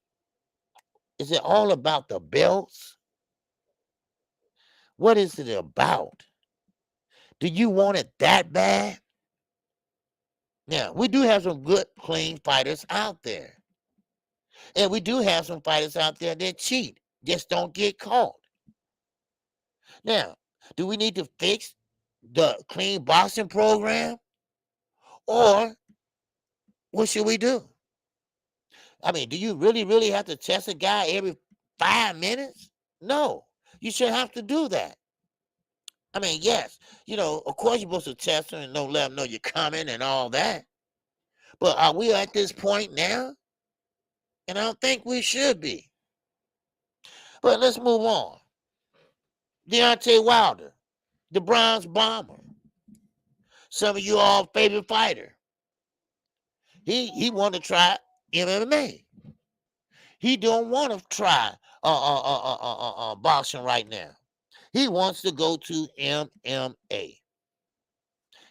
Is it all about the belts? What is it about? Do you want it that bad? Now, we do have some good, clean fighters out there. And we do have some fighters out there that cheat. Just don't get caught. Now, do we need to fix the clean boxing program? Or what should we do? I mean, do you really, really have to test a guy every 5 minutes? No, you shouldn't have to do that. I mean, yes, of course you're supposed to test them and don't let them know you're coming and all that. But are we at this point now? And I don't think we should be. But let's move on. Deontay Wilder, the Bronze Bomber. Some of you all favorite fighter. He want to try MMA. He don't want to try boxing right now. He wants to go to MMA.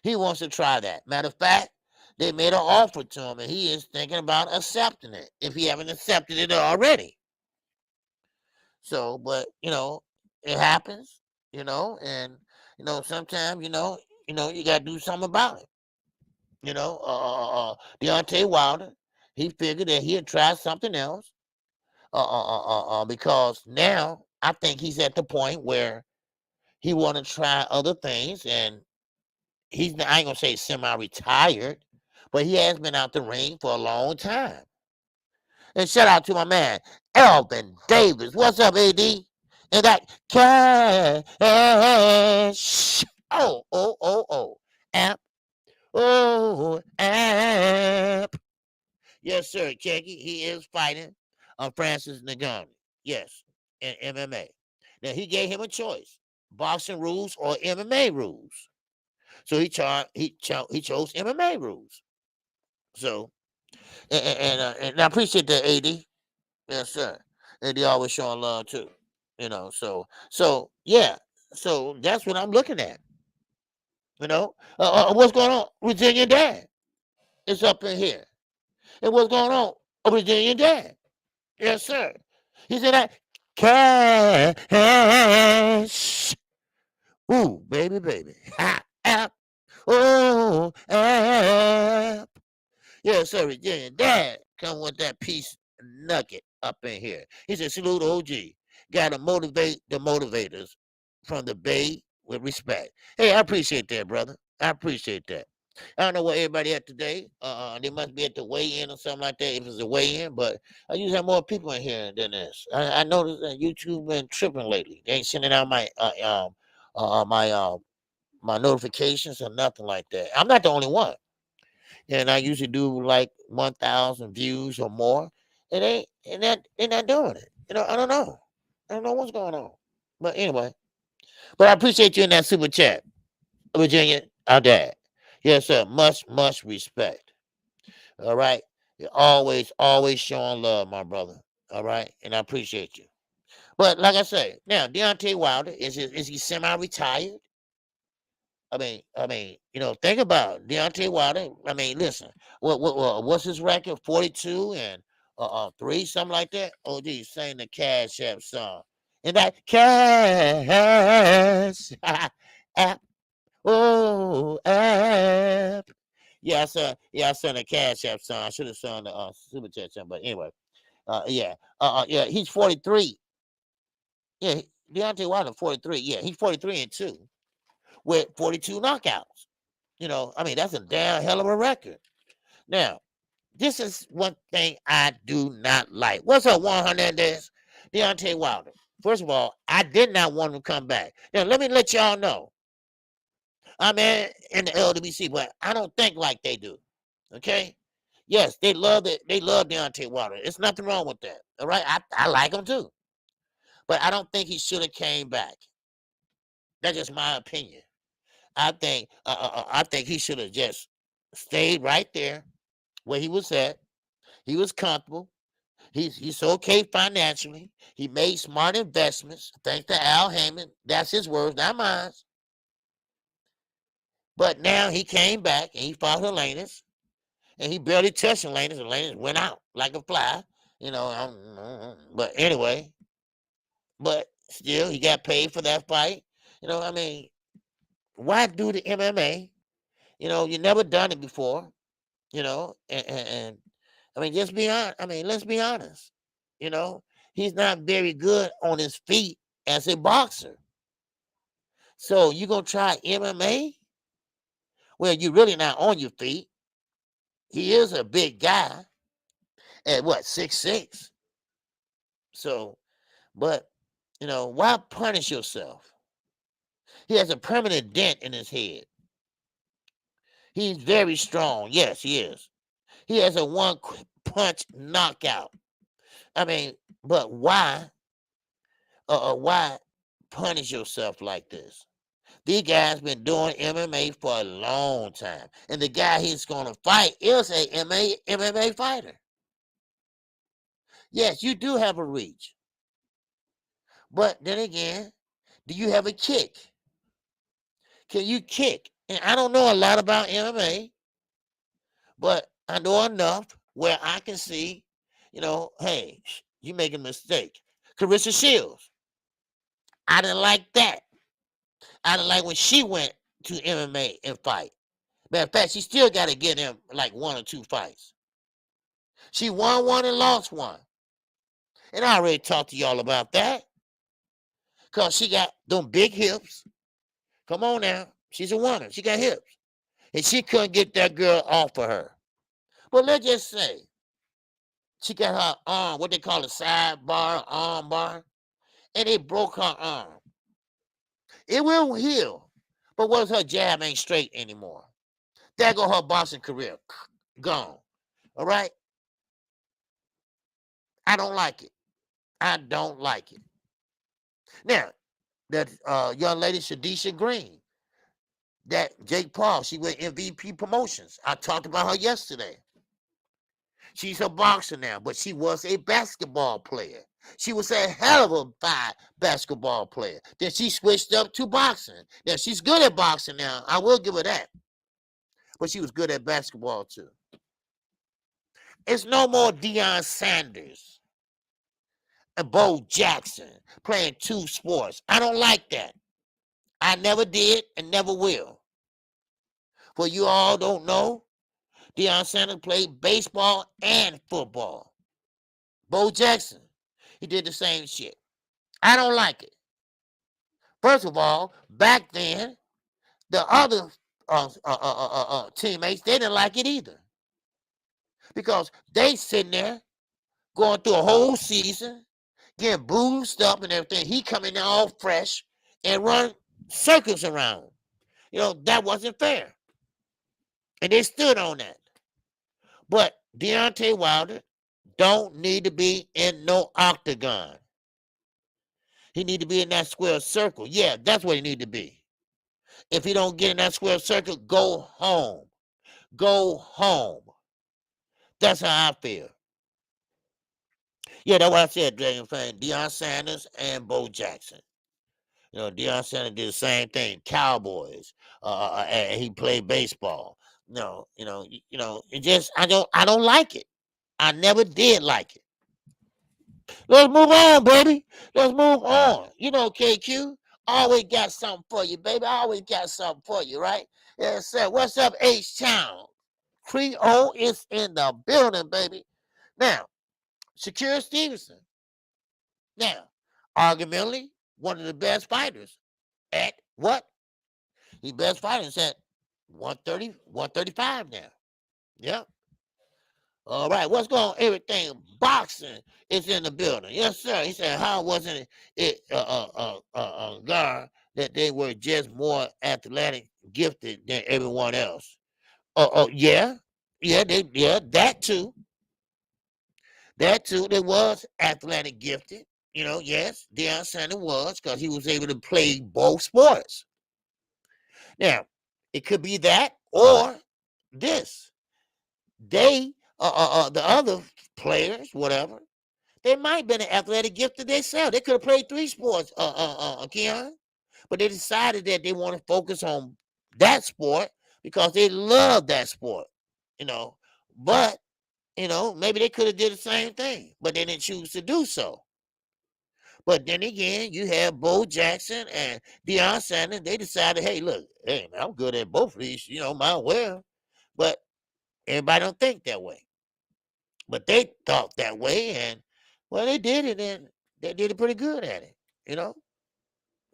He wants to try that. Matter of fact, they made an offer to him, and he is thinking about accepting it if he haven't accepted it already. So, but it happens, and sometimes you gotta do something about it. Deontay Wilder, he figured that he'd try something else. Because now I think he's at the point where he want to try other things, and I ain't gonna say semi-retired, but he has been out the ring for a long time. And shout out to my man Elvin Davis. What's up, AD? And that cash. App. App. Yes, sir, Keggy. He is fighting Francis Ngannou. Yes, in MMA. Now he gave him a choice: boxing rules or MMA rules. So he chose MMA rules. So and I appreciate that, AD. Yes, sir. AD always showing love too. So yeah. So that's what I'm looking at. What's going on? Virginia Dad is up in here. And what's going on? Virginia Dad. Yes, sir. He said that cash. Ooh, baby. Ha, app. Oh, app. Yes, sir, Virginia. Dad, come with that piece nugget up in here. He said, salute OG. Got to motivate the motivators from the Bay with respect. Hey, I appreciate that, brother. I appreciate that. I don't know where everybody at today. They must be at the weigh-in or something like that. If it's a weigh-in, but I usually have more people in here than this. I noticed that YouTube been tripping lately. They ain't sending out my my notifications or nothing like that. I'm not the only one, and I usually do like 1,000 views or more. They're not doing it. I don't know. I don't know what's going on. But anyway, but I appreciate you in that super chat, Virginia, our dad. Yes, sir. Much respect. All right. You're always showing love, my brother. All right. And I appreciate you. But like I say, now Deontay Wilder, is he semi-retired? I mean, think about it. Deontay Wilder. I mean, listen, what's his record? 42 and 3, something like that. Oh, geez, sang the Cash App song. And that cash app. Oh, app. Yeah, I sung the Cash App song. I should have sung the Super Chat song, but anyway, yeah, he's 43. Yeah, Deontay Wilder 43. Yeah, he's 43 and 2 with 42 knockouts. I mean, that's a damn hell of a record. Now, this is one thing I do not like. What's up, 100 days? Deontay Wilder. First of all, I did not want him to come back. Now, let me let y'all know. I'm in the LWC, but I don't think like they do. Okay? Yes, they love it. They love Deontay Wilder. There's nothing wrong with that. All right? I like him too. But I don't think he should have came back. That's just my opinion. I think he should have just stayed right there where he was at. He was comfortable. He's okay financially. He made smart investments. Thanks to Al Heyman. That's his words, not mine. But now he came back and he fought Helena's, and he barely touched Helena's. Helena's went out like a fly. But anyway, but still, he got paid for that fight. I mean, why do the MMA? You never done it before. And I mean, just be honest. I mean, let's be honest. You know, he's not very good on his feet as a boxer. So you gonna try MMA? Well, you're really not on your feet. He is a big guy at what, 6'6". So, but why punish yourself? He has a permanent dent in his head. He's very strong. Yes, he is. He has a one punch knockout. I mean, but why punish yourself like this? These guys been doing MMA for a long time, and the guy he's gonna fight is a MMA fighter. Yes, you do have a reach, but then again, do you have a kick? Can you kick? And I don't know a lot about MMA, but I know enough where I can see, hey, you make a mistake. Carissa Shields, I didn't like that. I didn't like when she went to MMA and fight. Matter of fact, she still got to get him like 1 or 2 fights. She won one and lost one. And I already talked to y'all about that. Because she got them big hips. Come on now. She's a woman. She got hips. And she couldn't get that girl off of her. But let's just say she got her arm, what they call a sidebar, arm bar, and it broke her arm. It will heal. But what if her jab ain't straight anymore? There go her boxing career. Gone. All right? I don't like it. I don't like it. Now, that young lady, Shadisha Green, that Jake Paul, she went MVP Promotions. I talked about her yesterday. She's a boxer now, but she was a basketball player. She was a hell of a fine basketball player. Then she switched up to boxing. Now, she's good at boxing now. I will give her that. But she was good at basketball, too. It's no more Deion Sanders and Bo Jackson playing 2 sports. I don't like that. I never did and never will. For you all don't know, Deion Sanders played baseball and football. Bo Jackson, he did the same shit. I don't like it. First of all, back then, the other teammates, they didn't like it either. Because they sitting there going through a whole season, getting boosted up and everything. He coming in all fresh and run circles around. That wasn't fair. And they stood on that. But Deontay Wilder don't need to be in no octagon. He need to be in that square circle. Yeah, that's what he need to be. If he don't get in that square circle, go home. Go home. That's how I feel. Yeah, that's what I said, Dragon fan. Deion Sanders and Bo Jackson. Deion Sanders did the same thing. Cowboys. And he played baseball. It just I don't like it. I never did like it. Let's move on, baby. Let's move on. KQ, always got something for you, baby. I always got something for you, right? Yeah, sir. What's up, H-Town? Creole is in the building, baby. Now, Shakur Stevenson. Now, arguably, one of the best fighters at what? He best fighters at 130, 135 now. Yep. All right, what's going on? Everything boxing is in the building. Yes, sir. He said, how wasn't it Gar that they were just more athletic, gifted than everyone else? Yeah, that too. That too. They was athletic gifted. Yes, Deion Sanders was, because he was able to play both sports. Now, it could be that or this. They the other players, whatever, They might have been an athletic gifted themselves. They could have played 3 sports, Keon. But they decided that they want to focus on that sport because they love that sport, you know. But, maybe they could have did the same thing, but they didn't choose to do so. But then again, you have Bo Jackson and Deion Sanders. They decided, hey, look, hey, man, I'm good at both of these, might well. But everybody don't think that way. But they thought that way, and well, they did it, and they did it pretty good at it, you know.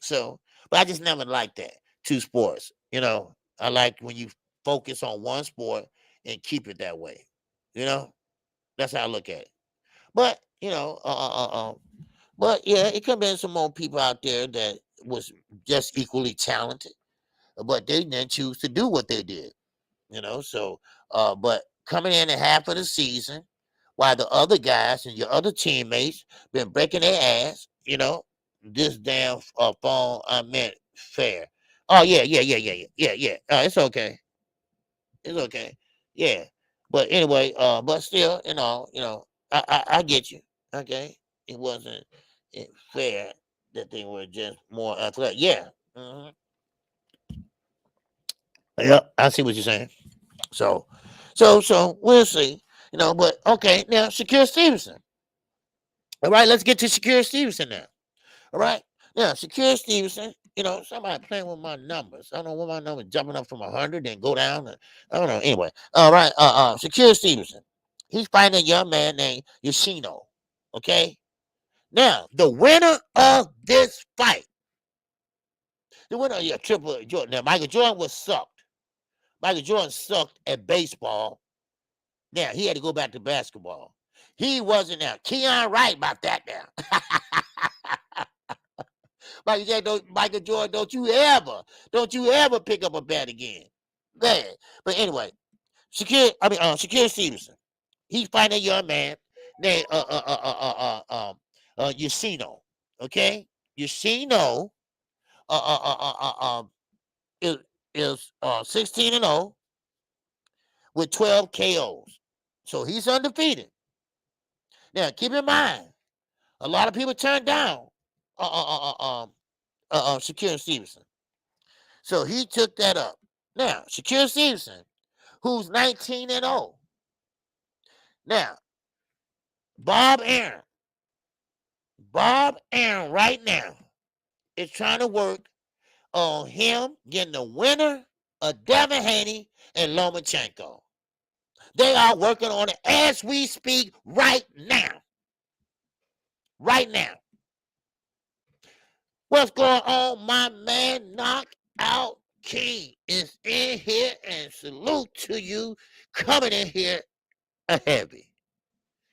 So, but I just never liked that 2 sports. I like when you focus on one sport and keep it that way. You know, that's how I look at it. But but yeah, it could have been some more people out there that was just equally talented, but they didn't choose to do what they did. So but coming in at half of the season, while the other guys and your other teammates been breaking their ass, this damn phone I meant fair. Oh yeah. It's okay. It's okay. Yeah. But anyway, but still, I get you. Okay. It wasn't fair that they were just more athletic. Yeah. hmm Yep. I see what you're saying. So we'll see. But okay, now Shakir Stevenson. All right, let's get to Shakir Stevenson now. All right. Now, Shakir Stevenson, somebody playing with my numbers. I don't know what my number jumping up from 100 and go down. I don't know. Anyway. All right. Shakir Stevenson. He's fighting a young man named Yoshino. Okay. Now, the winner of this fight, the winner of your triple Jordan. Now, Michael Jordan was sucked. Michael Jordan sucked at baseball. Now, he had to go back to basketball. He wasn't there. Keon right about that now. Michael Jordan, don't you ever pick up a bat again. Man. But anyway, Shakir Stevenson. He's fighting a young man named Yoshino. Okay? Yoshino is 16-0 with 12 KOs. So he's undefeated. Now, keep in mind, a lot of people turned down Shakir Stevenson. So he took that up. Now, Shakir Stevenson, who's 19-0. Now, Bob Aaron right now is trying to work on him getting the winner of Devin Haney and Lomachenko. They are working on it as we speak right now. Right now. What's going on, my man? Knockout King is in here, and salute to you coming in here a heavy.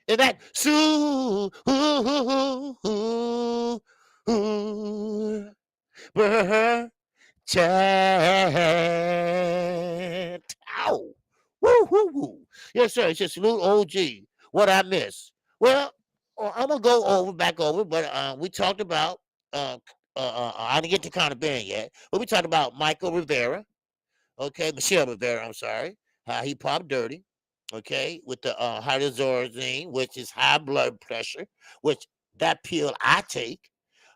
Is that super chat? Ow. Woo. Yes, sir. It's just salute OG. What I miss. Well, I'm gonna go back over, but we talked about I didn't get to Conor Ben yet, but we talked about Michael Rivera, okay, Michelle Rivera, I'm sorry, how he popped dirty, okay, with the hydrozorazine, which is high blood pressure, which that pill I take,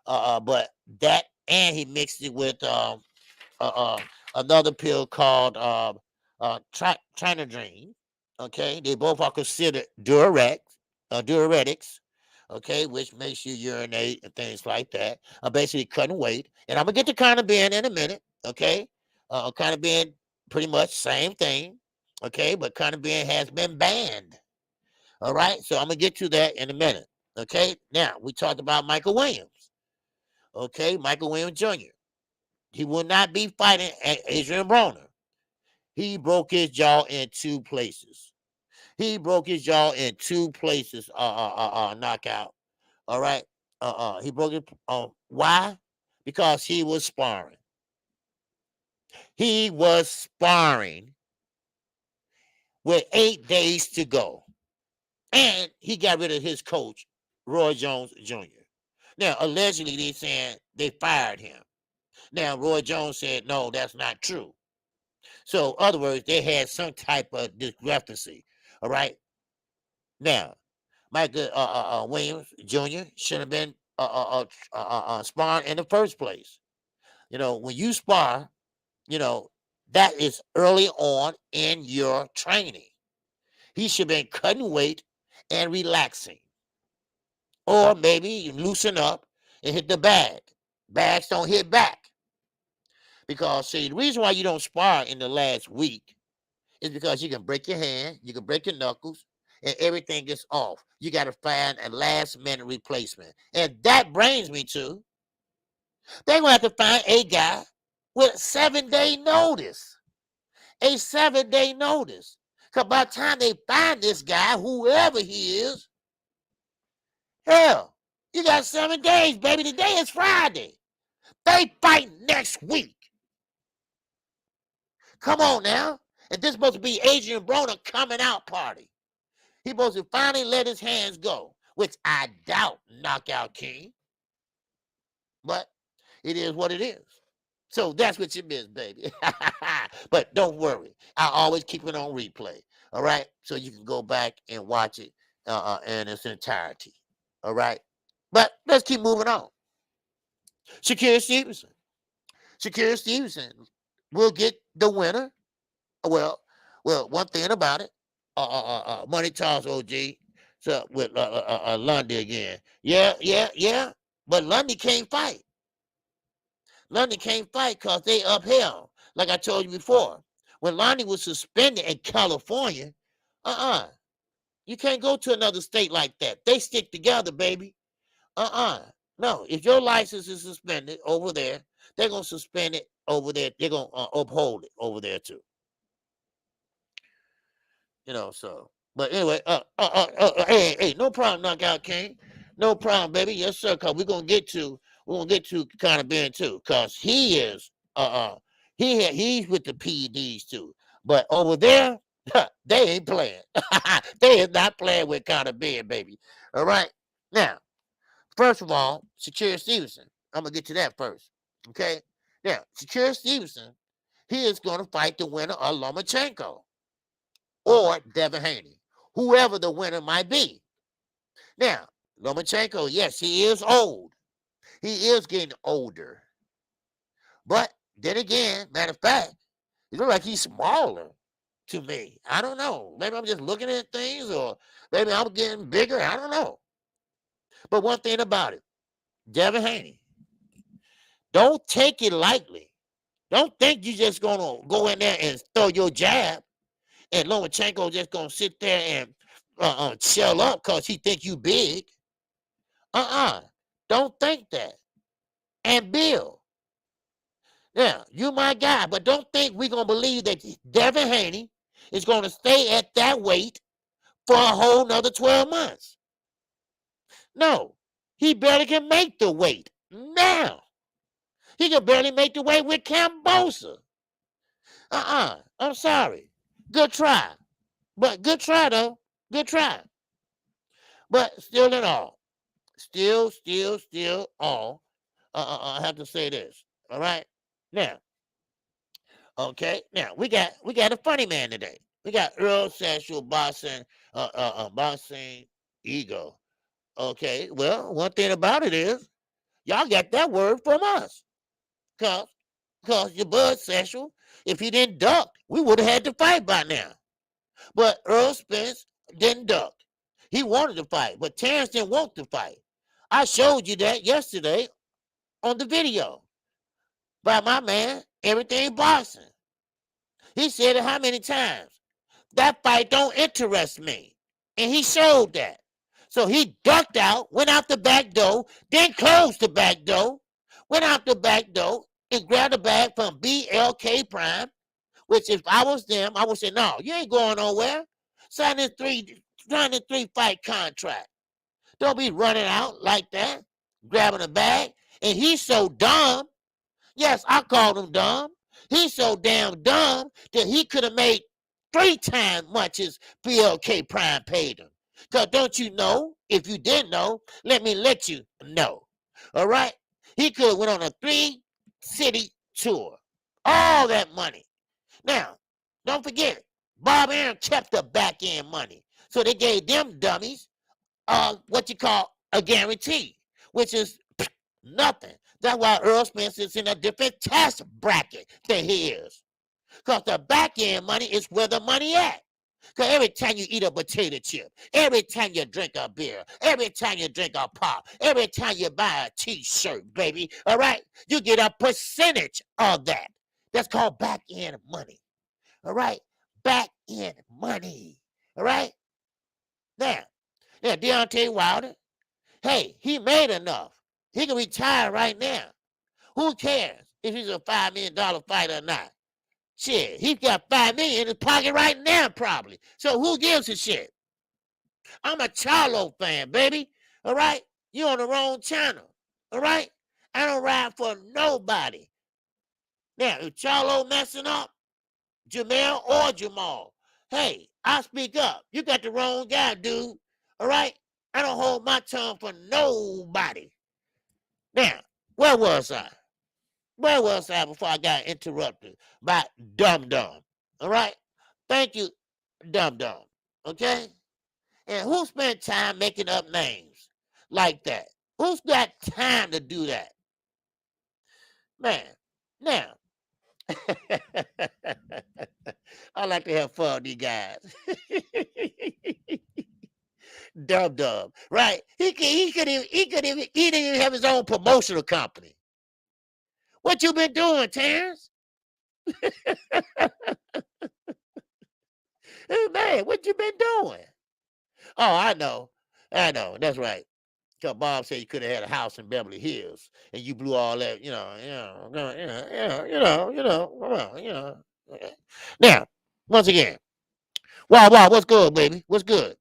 but that, and he mixed it with another pill called trinodrine, okay, they both are considered diuretics, okay, which makes you urinate and things like that. I'm basically cutting weight, and I'm gonna get to Conor Ben in a minute, okay. Conor Ben, pretty much same thing, okay, but Conor Ben has been banned. All right, so I'm gonna get to that in a minute. Okay, now we talked about Michael Williams. Okay, Michael Williams Jr. He will not be fighting Adrian Broner. He broke his jaw in 2 places. He broke his jaw in 2 places. Knockout. All right. He broke it. Why? Because he was sparring. He was sparring with 8 days to go. And he got rid of his coach, Roy Jones Jr. Now, allegedly, they're saying they fired him. Now, Roy Jones said, no, that's not true. So, in other words, they had some type of discrepancy. All right. Now, Michael Williams Jr. should have been sparring in the first place. When you spar, that is early on in your training. He should have been cutting weight and relaxing. Or maybe you loosen up and hit the bag. Bags don't hit back. Because, see, the reason why you don't spar in the last week is because you can break your hand, you can break your knuckles, and everything gets off. You got to find a last-minute replacement. And that brings me to, they're going to have to find a guy with a 7-day notice. A 7-day notice. Because by the time they find this guy, whoever he is, hell, you got 7 days, baby. Today is Friday. They fight next week. Come on now. And this supposed to be Adrian Broner coming out party. He supposed to finally let his hands go, which I doubt, Knockout King. But it is what it is. So that's what you miss, baby. But don't worry. I always keep it on replay. All right? So you can go back and watch it in its entirety. All right? But let's keep moving on. Shakira Stevenson. Shakira Stevenson will get the winner. Well, one thing about it, Money Toss OG, so with Lundy again. Yeah. But Lundy can't fight. Lundy can't fight because they upheld. Like I told you before, when Lundy was suspended in California, you can't go to another state like that. They stick together, baby. No, if your license is suspended over there, they're going to suspend it over there. They're going to uphold it over there too. So. But anyway, hey, no problem, Knockout King. No problem, baby. Yes, sir, because we're going to get to kind of Ben too, because he is, he's with the PEDs too. But over there, they ain't playing. They is not playing with kind of Ben, baby. All right. Now, first of all, Shakira Stevenson. I'm going to get to that first. Okay? Now, Shakira Stevenson, he is going to fight the winner of Lomachenko or Devin Haney, whoever the winner might be. Now, Lomachenko, yes, he is old. He is getting older. But then again, matter of fact, he looks like he's smaller to me. I don't know. Maybe I'm just looking at things, or maybe I'm getting bigger. I don't know. But one thing about it, Devin Haney, don't take it lightly. Don't think you're just going to go in there and throw your jab and Lomachenko just going to sit there and shell up because he think you big. Don't think that. And Bill, now, you my guy, but don't think we're going to believe that Devin Haney is going to stay at that weight for a whole nother 12 months. No, he barely can make the weight now. He can barely make the weight with Cambosa. I'm sorry. Good try. But good try, though. Good try. But still in all, still all, I have to say this. All right? Now, okay, now we got a funny man today. We got Earl Sexual Boxing, Boxing Ego. Okay, well, one thing about it is, y'all got that word from us. Cause your bud Sexual, if he didn't duck, we would have had to fight by now. But Earl Spence didn't duck. He wanted to fight, but Terrence didn't want to fight. I showed you that yesterday on the video by my man, Everything Boxing. He said it how many times? That fight don't interest me. And he showed that. So he ducked out, went out the back door, then closed the back door, went out the back door and grabbed a bag from BLK Prime, which if I was them, I would say, no, you ain't going nowhere. Sign this 3-fight contract. Don't be running out like that, grabbing a bag. And he's so dumb. Yes, I called him dumb. He's so damn dumb that he could have made 3 times much as BLK Prime paid him. Because don't you know, if you didn't know, let me let you know. All right? He could have went on a 3-city tour. All that money. Now, don't forget, Bob Aaron kept the back end money. So they gave them dummies what you call a guarantee, which is nothing. That's why Earl Spence is in a different tax bracket than he is. Because the back end money is where the money at. Because every time you eat a potato chip, every time you drink a beer, every time you drink a pop, every time you buy a t-shirt, baby, all right, you get a percentage of that. That's called back end money. All right? Back end money. All right? Now, Deontay Wilder, hey, he made enough. He can retire right now. Who cares if he's a $5 million fighter or not? Shit, he's got $5 million in his pocket right now, probably. So who gives a shit? I'm a Charlo fan, baby. All right? You on the wrong channel. All right? I don't ride for nobody. Now, if Charlo messing up, Jamel or Jamal, hey, I speak up. You got the wrong guy, dude. All right? I don't hold my tongue for nobody. Now, where was I? Where was I before I got interrupted by Dum Dum? All right? Thank you, Dum Dum. Okay? And who spent time making up names like that? Who's got time to do that? Man, now, I like to have fun with these guys. Dum Dum, right? He didn't even have his own promotional company. What you been doing, Terrence? Hey, man, what you been doing? Oh, I know. That's right. Because Bob said you could have had a house in Beverly Hills, and you blew all that, Okay. Now, once again, wow, what's good, baby? What's good?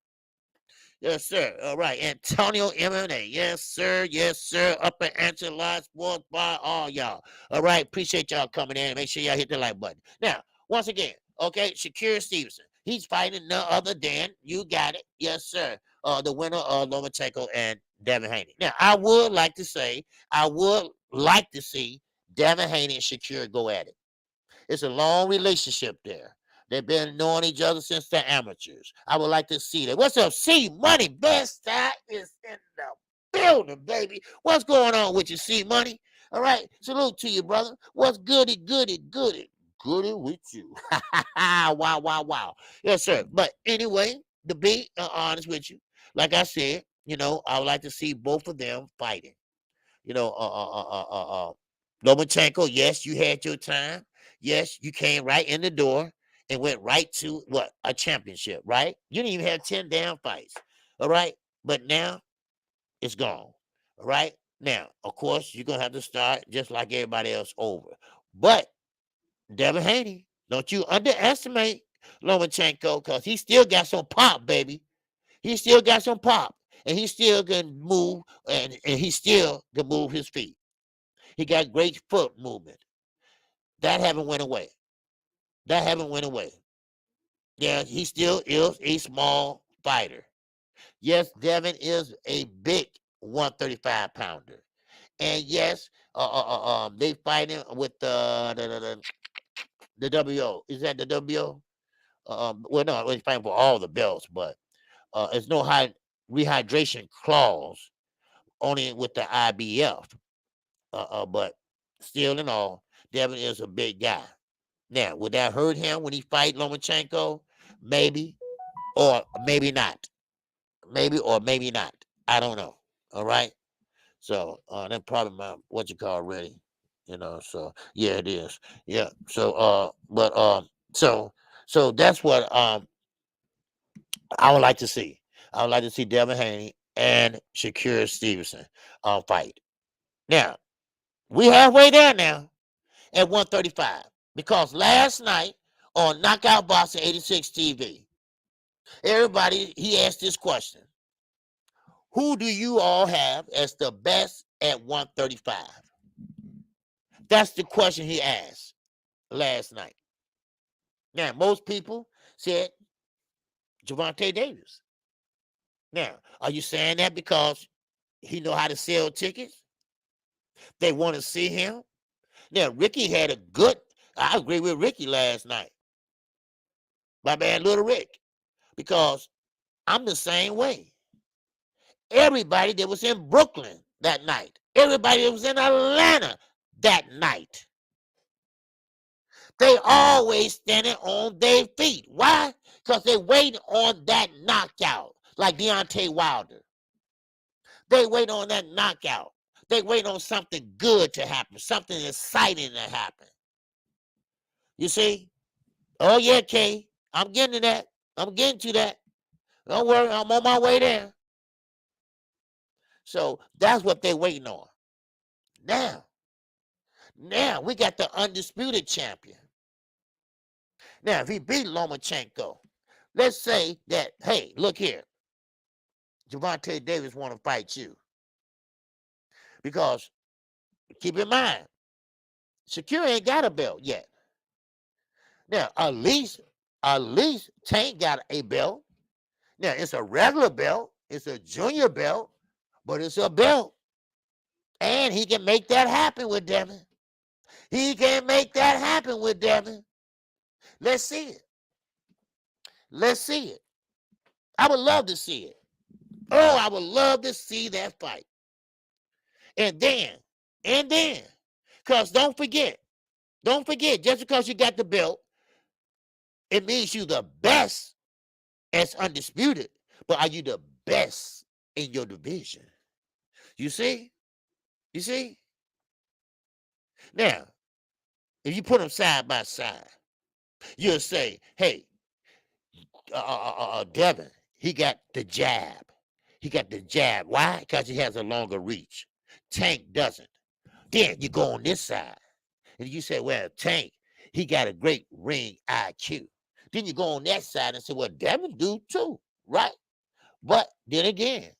Yes, sir. All right. Antonio MMA. Yes, sir. Yes, sir. Up at Answer Live Sports Bar. All y'all. All right. Appreciate y'all coming in. Make sure y'all hit the like button. Now, once again, okay, Shakir Stevenson. He's fighting no other than, you got it. Yes, sir. The winner of Lomachenko and Devin Haney. Now, I would like to see Devin Haney and Shakir go at it. It's a long relationship there. They've been knowing each other since they're amateurs. I would like to see that. What's up, C Money? Best side is in the building, baby. What's going on with you, C Money? All right. Salute to you, brother. What's goody with you? Wow. Yes, sir. But anyway, to be honest with you, like I said, I would like to see both of them fighting. Lomachenko, yes, you had your time. Yes, you came right in the door and went right to what? A championship, right? You didn't even have 10 damn fights. All right. But now it's gone. All right. Now, of course, you're gonna have to start just like everybody else over. But Devin Haney, don't you underestimate Lomachenko, because he still got some pop, baby. He still got some pop. And he still can move, and he still can move his feet. He got great foot movement. That haven't went away. Yeah, he still is a small fighter. Yes, Devin is a big 135 pounder. And yes, they fighting with the WO. Is that the WO? Well, no, they're fighting for all the belts, but there's no rehydration clause, only with the IBF. But still in all, Devin is a big guy. Now, would that hurt him when he fight Lomachenko? Maybe, or maybe not. Maybe or maybe not. I don't know. All right. So that's probably my what you call ready. So yeah, it is. Yeah. So so that's what I would like to see. I would like to see Devin Haney and Shakir Stevenson fight. Now, we halfway there now at 135. Because last night on Knockout Boxing 86 TV, he asked this question. Who do you all have as the best at 135? That's the question he asked last night. Now, most people said Gervonta Davis. Now, are you saying that because he know how to sell tickets? They want to see him? Now, Ricky had I agree with Ricky last night. My man, Little Rick. Because I'm the same way. everybody that was in Brooklyn that night, everybody that was in Atlanta that night. They always standing on their feet. Why? Because they waiting on that knockout, like Deontay Wilder. They wait on that knockout. They wait on something good to happen, something exciting to happen. You see? Oh, yeah, Kay. I'm getting to that. I'm getting to that. Don't worry, I'm on my way there. So that's what they're waiting on. Now we got the undisputed champion. Now, if he beat Lomachenko, let's say that, hey, look here, Gervonta Davis want to fight you. Because keep in mind, Shakur ain't got a belt yet. Now, at least Tank got a belt. Now, it's a regular belt. It's a junior belt, but it's a belt. And he can make that happen with Devin. He can make that happen with Devin. Let's see it. Let's see it. I would love to see it. Oh, I would love to see that fight. And then, because don't forget, just because you got the belt, it means you the best as undisputed. But are you the best in your division? You see? You see? Now, if you put them side by side, you'll say, hey, Devin, he got the jab. He got the jab. Why? Because he has a longer reach. Tank doesn't. Then you go on this side, and you say, well, Tank, he got a great ring IQ. Then you go on that side and say, well, Devin do too, right? But then again,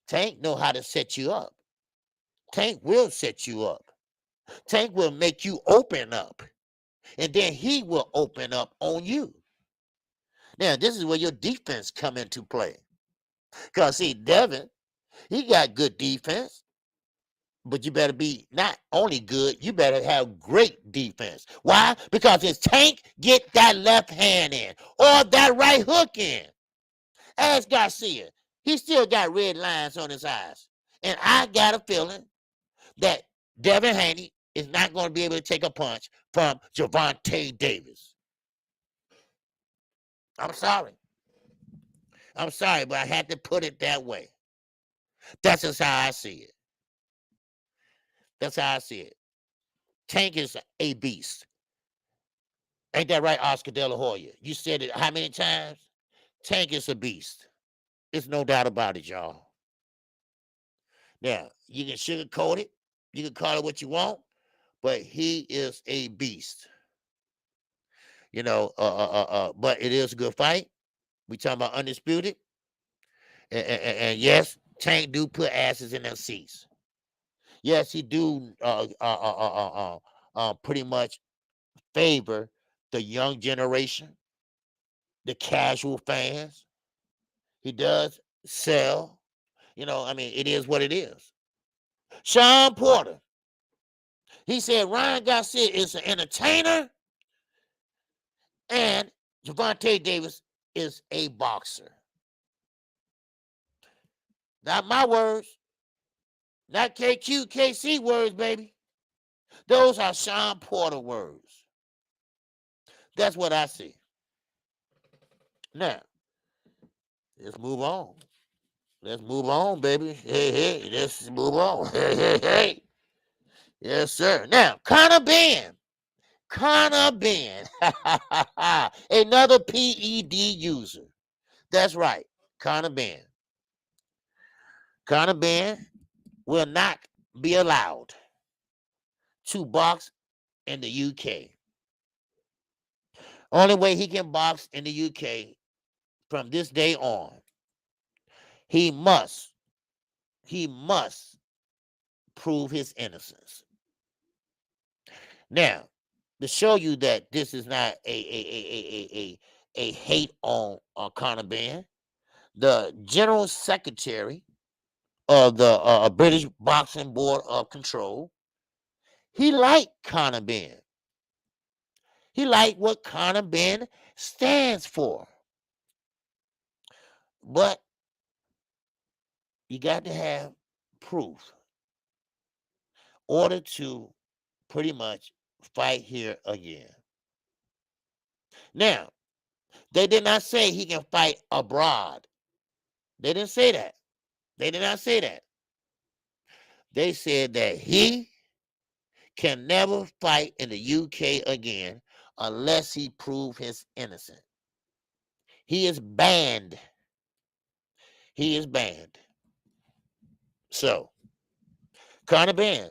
Tank know how to set you up. Tank will set you up. Tank will make you open up. And then he will open up on you. Now, this is where your defense come into play. Because, see, Devin, he got good defense. But you better be not only good, you better have great defense. Why? Because if Tank get that left hand in or that right hook in, ask Garcia, he still got red lines on his eyes. And I got a feeling that Devin Haney is not going to be able to take a punch from Gervonta Davis. I'm sorry. I'm sorry, but I had to put it that way. That's just how I see it. That's how I see it. Tank is a beast. Ain't that right, Oscar De La Hoya? You said it how many times? Tank is a beast. There's no doubt about it, y'all. Now, you can sugarcoat it. You can call it what you want, but he is a beast. You know, but it is a good fight. We talking about undisputed. And yes, Tank do put asses in their seats. Yes, he do pretty much favor the young generation, the casual fans. He does sell. You know, I mean, it is what it is. Sean Porter, he said Ryan Garcia is an entertainer and Gervonta Davis is a boxer. Not my words. Not KQKC words, baby. Those are Sean Porter words. That's what I see. Now, let's move on. Let's move on, baby. Hey, let's move on. Hey. Yes, sir. Now, Conor Benn. Another PED user. That's right. Conor Benn. Conor Benn will not be allowed to box in the UK. Only way he can box in the UK from this day on, he must prove his innocence. Now, to show you that this is not a hate on Conor Benn, the General Secretary of the British Boxing Board of Control, he liked Conor Benn. He liked what Conor Benn stands for. But You got to have proof in order to pretty much fight here again. Now, they did not say he can fight abroad. They didn't say that. They did not say that. They said that he can never fight in the UK again unless he prove his innocent. He is banned. He is banned. So, kind of banned.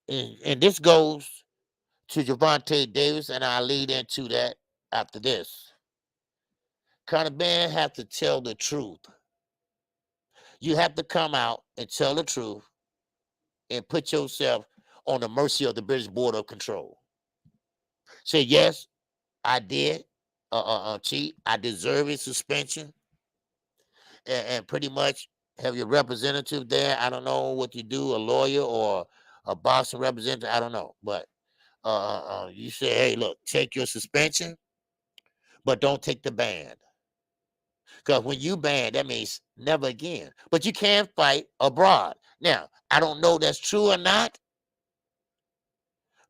And this goes to Gervonta Davis, and I'll lead into that after this. Kind of band have to tell the truth. You have to come out and tell the truth and put yourself on the mercy of the British Board of Control. Say, yes, I did cheat. I deserve a suspension. And pretty much have your representative there. I don't know what you do, a lawyer or a boxing representative. I don't know. But you say, hey, look, take your suspension, but don't take the ban. Because when you ban, that means never again. But you can fight abroad. Now, I don't know that's true or not,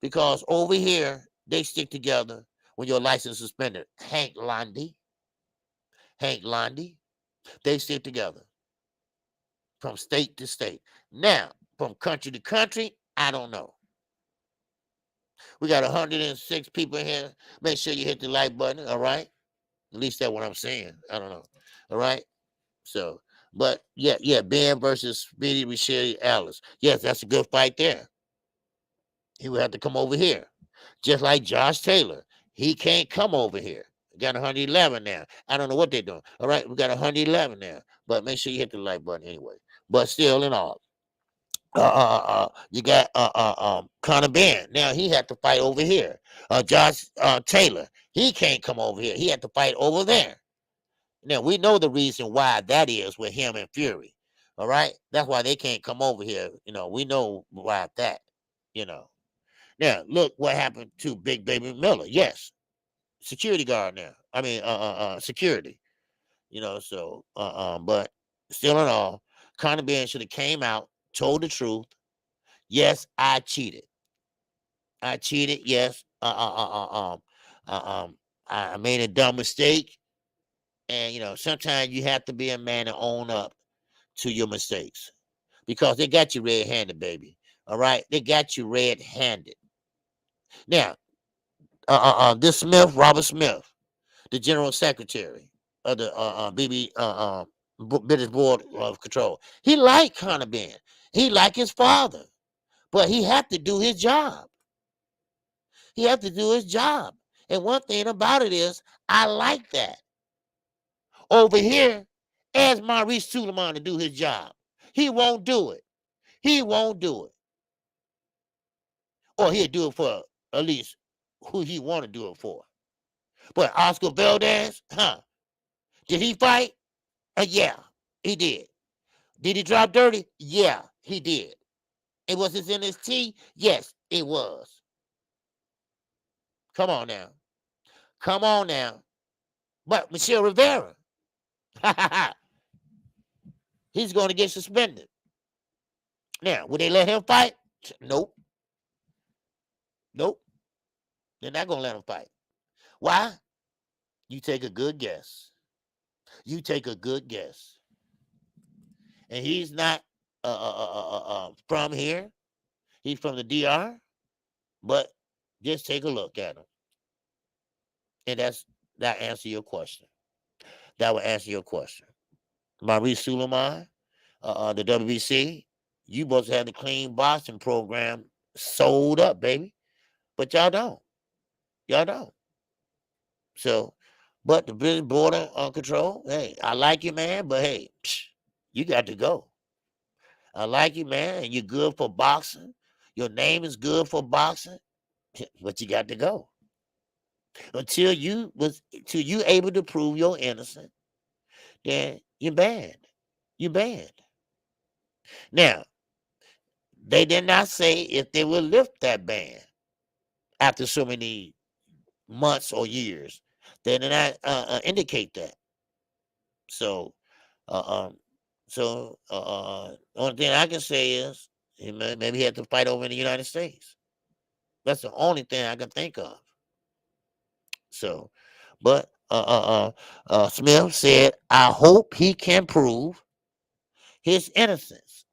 because over here, they stick together when your license is suspended. Hank Lundy, they stick together from state to state. Now, from country to country, I don't know. We got 106 people here. Make sure you hit the like button, all right? At least that's what I'm saying. I don't know. All right? So, but yeah, Ben versus Speedy Richelle Alice. Yes, that's a good fight there. He would have to come over here. Just like Josh Taylor. He can't come over here. We got 111 now. I don't know what they're doing. All right, we got 111 now. But make sure you hit the like button anyway. But still in all. You got Conor Ben. Now he had to fight over here. Josh Taylor. He can't come over here. He had to fight over there. Now, we know the reason why that is with him and Fury. All right? That's why they can't come over here. We know why that, you know. Now, look what happened to Big Baby Miller. Yes. Security guard now. I mean, security. So, but still in all, Conor Ben should have came out, told the truth. Yes, I cheated. Yes. I made a dumb mistake. And, sometimes you have to be a man and own up to your mistakes, because they got you red-handed, baby. All right? They got you red-handed. Now, this Robert Smith, the general secretary of the British Board of Control, he liked Conor Ben. He liked his father, but he had to do his job. And one thing about it is, I like that. Over here, ask Maurice Suleiman to do his job. He won't do it. Or he'll do it for at least who he want to do it for. But Oscar Valdez, did he fight? Yeah, he did. Did he drop dirty? Yeah, he did. And was it in his tea? Yes, it was. Come on now. But Michelle Rivera, he's going to get suspended. Now, would they let him fight? Nope. They're not going to let him fight. Why? You take a good guess. And he's not from here. He's from the DR. But just take a look at him. And that answer your question. That will answer your question. Maurice Suleiman, the WBC, you supposed to have the clean boxing program sold up, baby. But y'all don't. So, but the British Border Control, hey, I like you, man, but hey, you got to go. I like you, man, and you're good for boxing. Your name is good for boxing, but you got to go. Until you able to prove you're innocent, then you're banned. Now, they did not say if they will lift that ban after so many months or years. They did not indicate that. So, Uh, um, only thing I can say is maybe he had to fight over in the United States. That's the only thing I can think of. So, but Smith said, I hope he can prove his innocence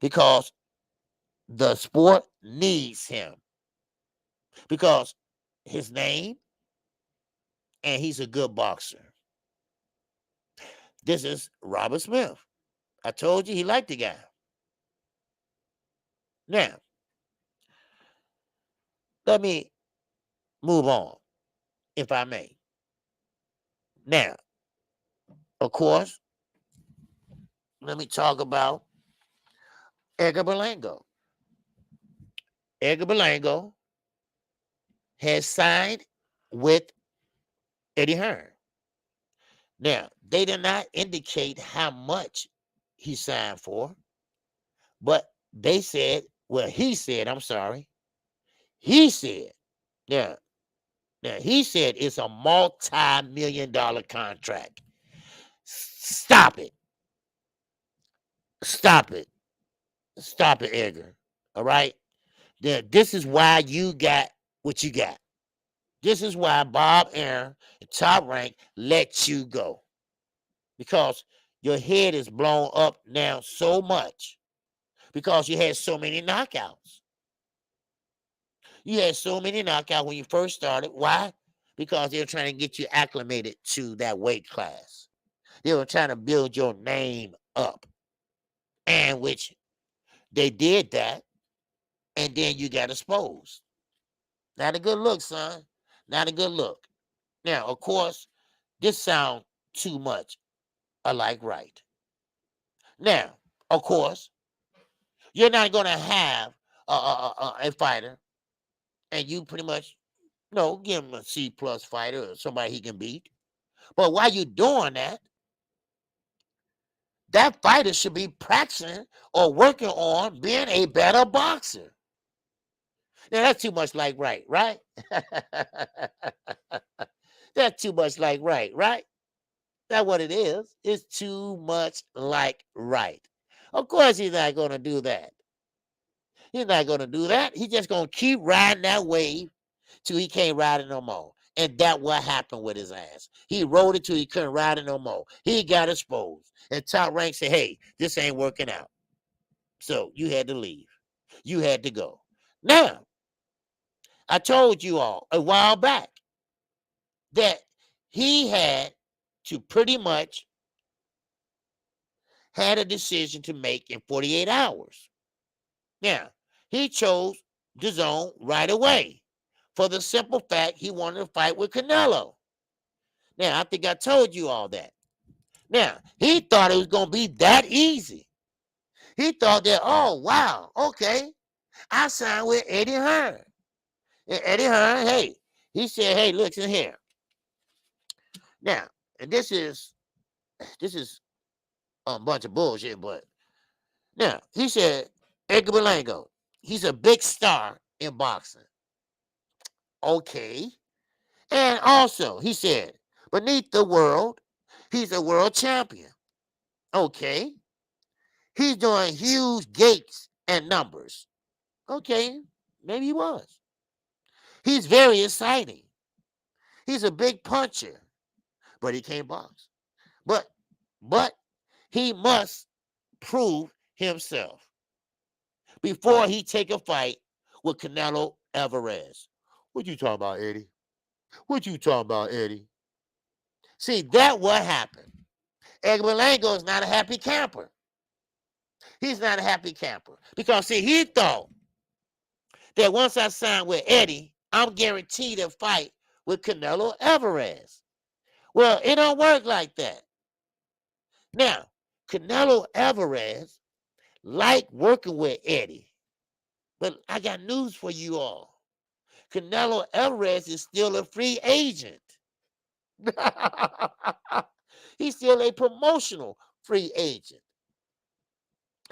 because the sport needs him because his name and he's a good boxer. This is Robert Smith. I told you he liked the guy. Now, let me move on, if I may. Now, of course, let me talk about Edgar Berlanga. Edgar Berlanga has signed with Eddie Hearn. Now, they did not indicate how much he signed for, but they said, well, he said, I'm sorry, he said, yeah, now he said it's a multi-million-dollar contract. Stop it. Stop it. Stop it, Edgar. All right? This is why you got what you got. This is why Bob Aaron and Top Rank let you go. Because your head is blown up now so much. Because you had so many knockouts. You had so many knockouts when you first started. Why? Because they were trying to get you acclimated to that weight class. They were trying to build your name up. And which they did that. And then you got exposed. Not a good look, son. Not a good look. Now, of course, this sounds too much alike right. Now, of course, you're not going to have a fighter and you pretty much, give him a C plus fighter or somebody he can beat. But while you're doing that, that fighter should be practicing or working on being a better boxer. Now, that's too much like right? That's too much like right? That's what it is. It's too much like right. Of course, he's not going to do that. He's not going to do that. He's just going to keep riding that wave till he can't ride it no more. And that what happened with his ass. He rode it till he couldn't ride it no more. He got exposed. And Top Rank said, hey, this ain't working out. So you had to leave. You had to go. Now, I told you all a while back that he had to pretty much had a decision to make in 48 hours. Now, he chose the zone right away for the simple fact he wanted to fight with Canelo. Now, I think I told you all that. Now, he thought it was going to be that easy. He thought that, oh, wow, okay, I signed with Eddie Hearn. And Eddie Hearn, hey, he said, hey, listen here. Now, and this is a bunch of bullshit, but now, he said, Edgar Berlanga, he's a big star in boxing. Okay. And also, he said, beneath the world, he's a world champion. Okay. He's doing huge gates and numbers. Okay. Maybe he was. He's very exciting. He's a big puncher, but he can't box. But he must prove himself before he take a fight with Canelo Alvarez. What you talking about, Eddie? What you talking about, Eddie? See, that what happened. Edgar Berlanga is not a happy camper. He's not a happy camper. Because, see, he thought that once I signed with Eddie, I'm guaranteed a fight with Canelo Alvarez. Well, it don't work like that. Now, Canelo Alvarez like working with Eddie. But I got news for you all. Canelo Alvarez is still a free agent. He's still a promotional free agent.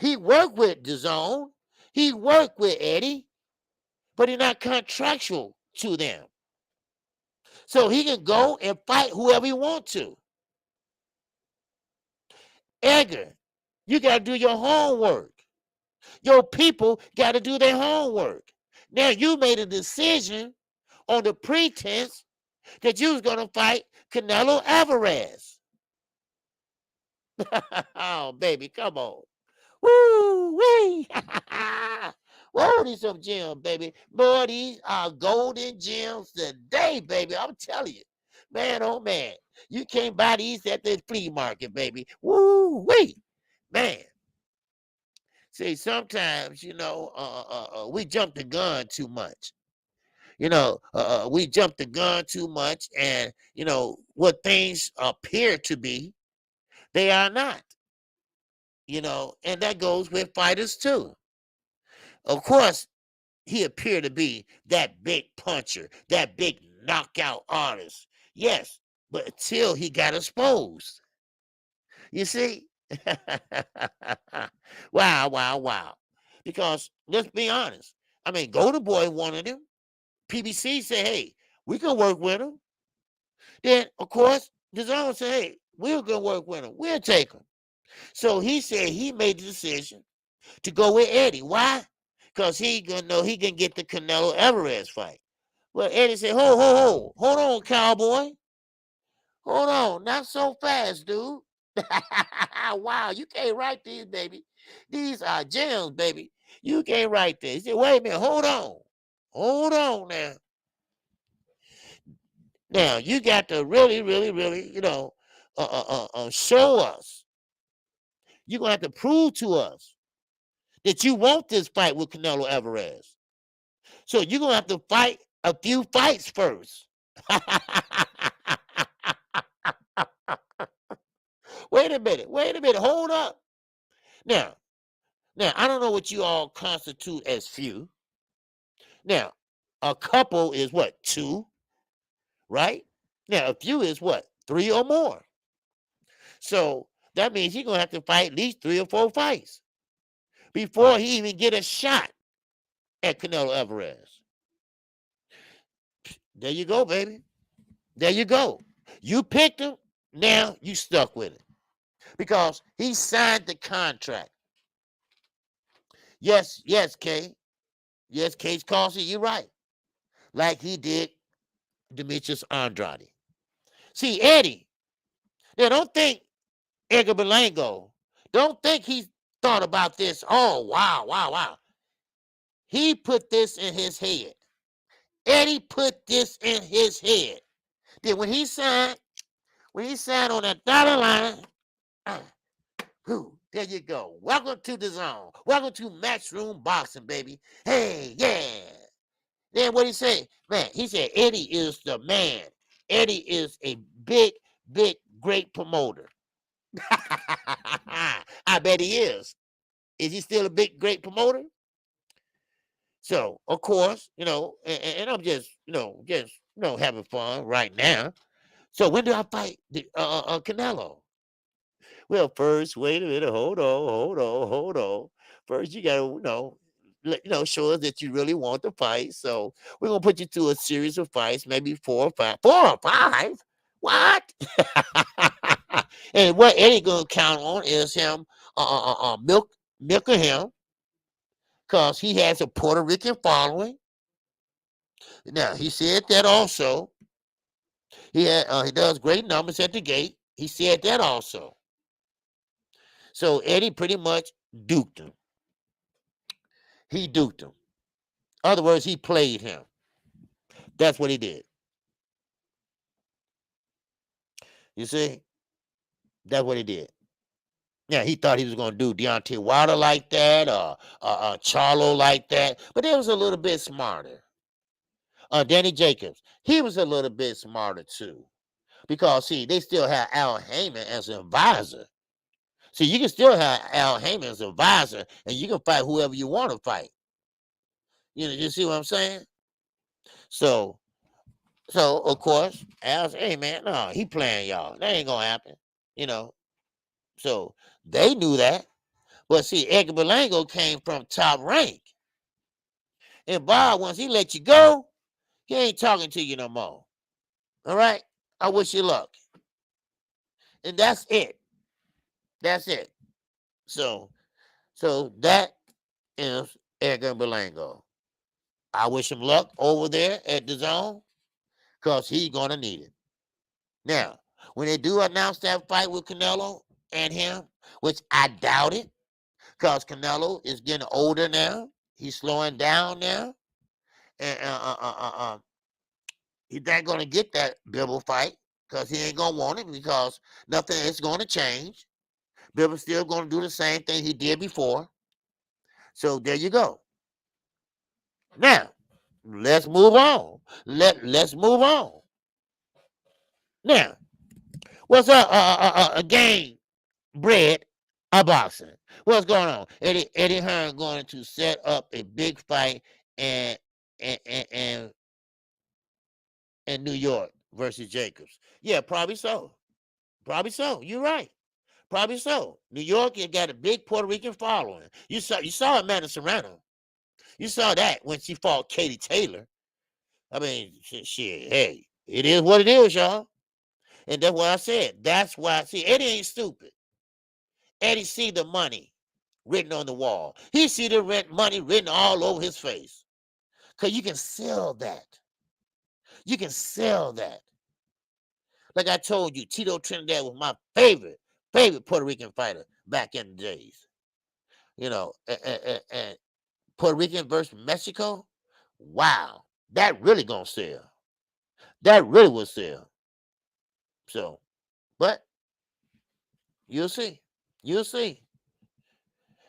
He worked with DAZN. He worked with Eddie, but he's not contractual to them. So he can go and fight whoever he wants to. Edgar, you got to do your homework. Your people got to do their homework. Now, you made a decision on the pretense that you was going to fight Canelo Alvarez. Oh, baby, come on. Woo wee! Whoa, these some gems, baby. Boy, these are golden gems today, baby. I'm telling you. Man, oh man. You can't buy these at the flea market, baby. Woo wee! Man. See, sometimes, we jump the gun too much. We jump the gun too much, and, what things appear to be, they are not. And that goes with fighters too. Of course, he appeared to be that big puncher, that big knockout artist. Yes, but until he got exposed. You see? Wow, wow, wow. Because let's be honest. I mean, Golden Boy wanted him. PBC said, hey, we can work with him. Then, of course, DAZN said, hey, we're going to work with him. We'll take him. So he said he made the decision to go with Eddie. Why? Because he gonna know he can get the Canelo Alvarez fight. Well, Eddie said, hold on, cowboy. Hold on, not so fast, dude. Wow, you can't write these, baby. These are gems, baby. You can't write this. He said, wait a minute, hold on. Hold on now. Now, you got to really, really, really, show us. You're going to have to prove to us that you want this fight with Canelo Alvarez. So you're going to have to fight a few fights first. Wait a minute, hold up. Now, I don't know what you all constitute as few. Now, a couple is what, 2, right? Now, a few is what, 3 or more. So that means you're going to have to fight at least 3 or 4 fights before he even get a shot at Canelo Alvarez. There you go, baby. There you go. You picked him. Now you stuck with it because he signed the contract. Yes, Kay. Yes, Case Carson, you're right. Like he did Demetrius Andrade. See, Eddie, now don't think Edgar Berlanga, don't think he thought about this. Oh, wow. He put this in his head. Eddie put this in his head. Then when he signed on that dotted line, there you go. Welcome to DAZN. Welcome to Matchroom Boxing, baby. Hey, yeah. Then what he say? Man, he said Eddie is the man. Eddie is a big, great promoter. I bet he is. Is he still a big, great promoter? So, of course, and I'm just having fun right now. So when do I fight Canelo? Well, first, wait a minute. Hold on. First, you gotta, show us that you really want to fight. So we're gonna put you through a series of fights, maybe 4 or 5. 4 or 5? What? And what Eddie gonna count on is him, milking him, because he has a Puerto Rican following. Now he said that also. He does great numbers at the gate. He said that also. So Eddie pretty much duped him. He duped him. In other words, he played him. That's what he did. You see? That's what he did. Yeah, he thought he was going to do Deontay Wilder like that or Charlo like that, but it was a little bit smarter. Danny Jacobs, he was a little bit smarter too, because, see, they still have Al Heyman as an advisor. See, you can still have Al Heyman as an advisor, and you can fight whoever you want to fight. You see what I'm saying? So of course, Al said, hey, man, no, he playing y'all. That ain't going to happen, So they knew that. But see, Edgar Berlanga came from Top Rank. And Bob, once he let you go, he ain't talking to you no more. All right? I wish you luck. And that's it. That's it. So, so that is Edgar Belango. I wish him luck over there at the zone because he's gonna need it. Now, when they do announce that fight with Canelo and him, which I doubt it, because Canelo is getting older now, he's slowing down now, and he's not gonna get that Bibble fight because he ain't gonna want it because nothing is gonna change. Bibble's still gonna do the same thing he did before. So there you go. Now, let's move on. Let's move on. Now, what's up? Game bread a boxing. What's going on? Eddie Hearn going to set up a big fight in in, in New York versus Jacobs. Yeah, probably so. Probably so. You're right. Probably so. New York, you got a big Puerto Rican following. You saw Amanda Serrano. You saw that when she fought Katie Taylor. I mean, shit, hey, it is what it is, y'all. And that's what I said. That's why I see Eddie ain't stupid. Eddie see the money written on the wall. He see the money written all over his face. Because you can sell that. You can sell that. Like I told you, Tito Trinidad was my favorite Puerto Rican fighter back in the days. You know, and Puerto Rican versus Mexico, wow, that really gonna sell. That really will sell. So, but you'll see. You'll see.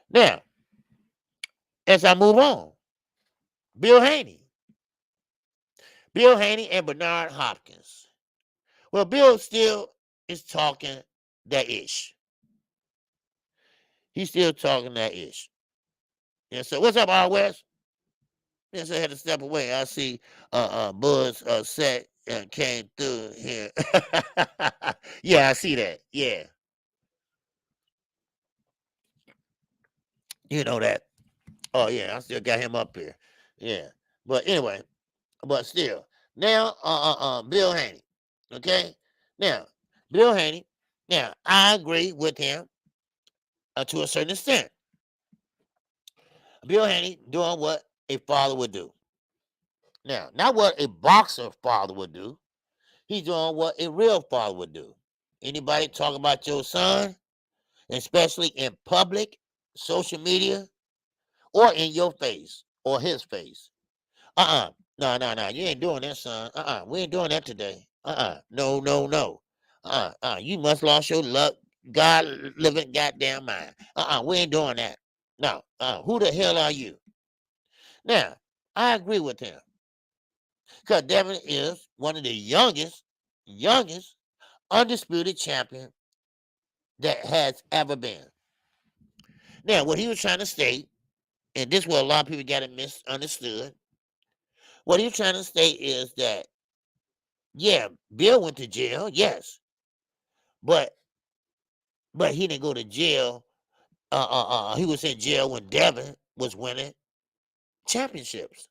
Now, as I move on, Bill Haney. Bill Haney and Bernard Hopkins. Well, Bill still is talking that ish. He's still talking that ish. And so, what's up, R. West? Yes, I had to step away. I see Buzz set came through here. Yeah, I see that. Yeah. You know that. Oh, yeah, I still got him up here. Yeah. But anyway, but still. Now, Bill Haney. Okay? Now, Bill Haney. Now, I agree with him to a certain extent. Bill Haney doing what a father would do. Now, not what a boxer father would do. He's doing what a real father would do. Anybody talk about your son, especially in public, social media, or in your face or his face? No, no, no. You ain't doing that, son. We ain't doing that today. No, no, no. You must lost your luck, God living goddamn mind. We ain't doing that. No. Who the hell are you? Now, I agree with him. Because Devin is one of the youngest undisputed champion that has ever been. Now, what he was trying to state, and this is what a lot of people got it misunderstood. What he was trying to state is that, yeah, Bill went to jail, yes, but he didn't go to jail. He was in jail when Devin was winning championships.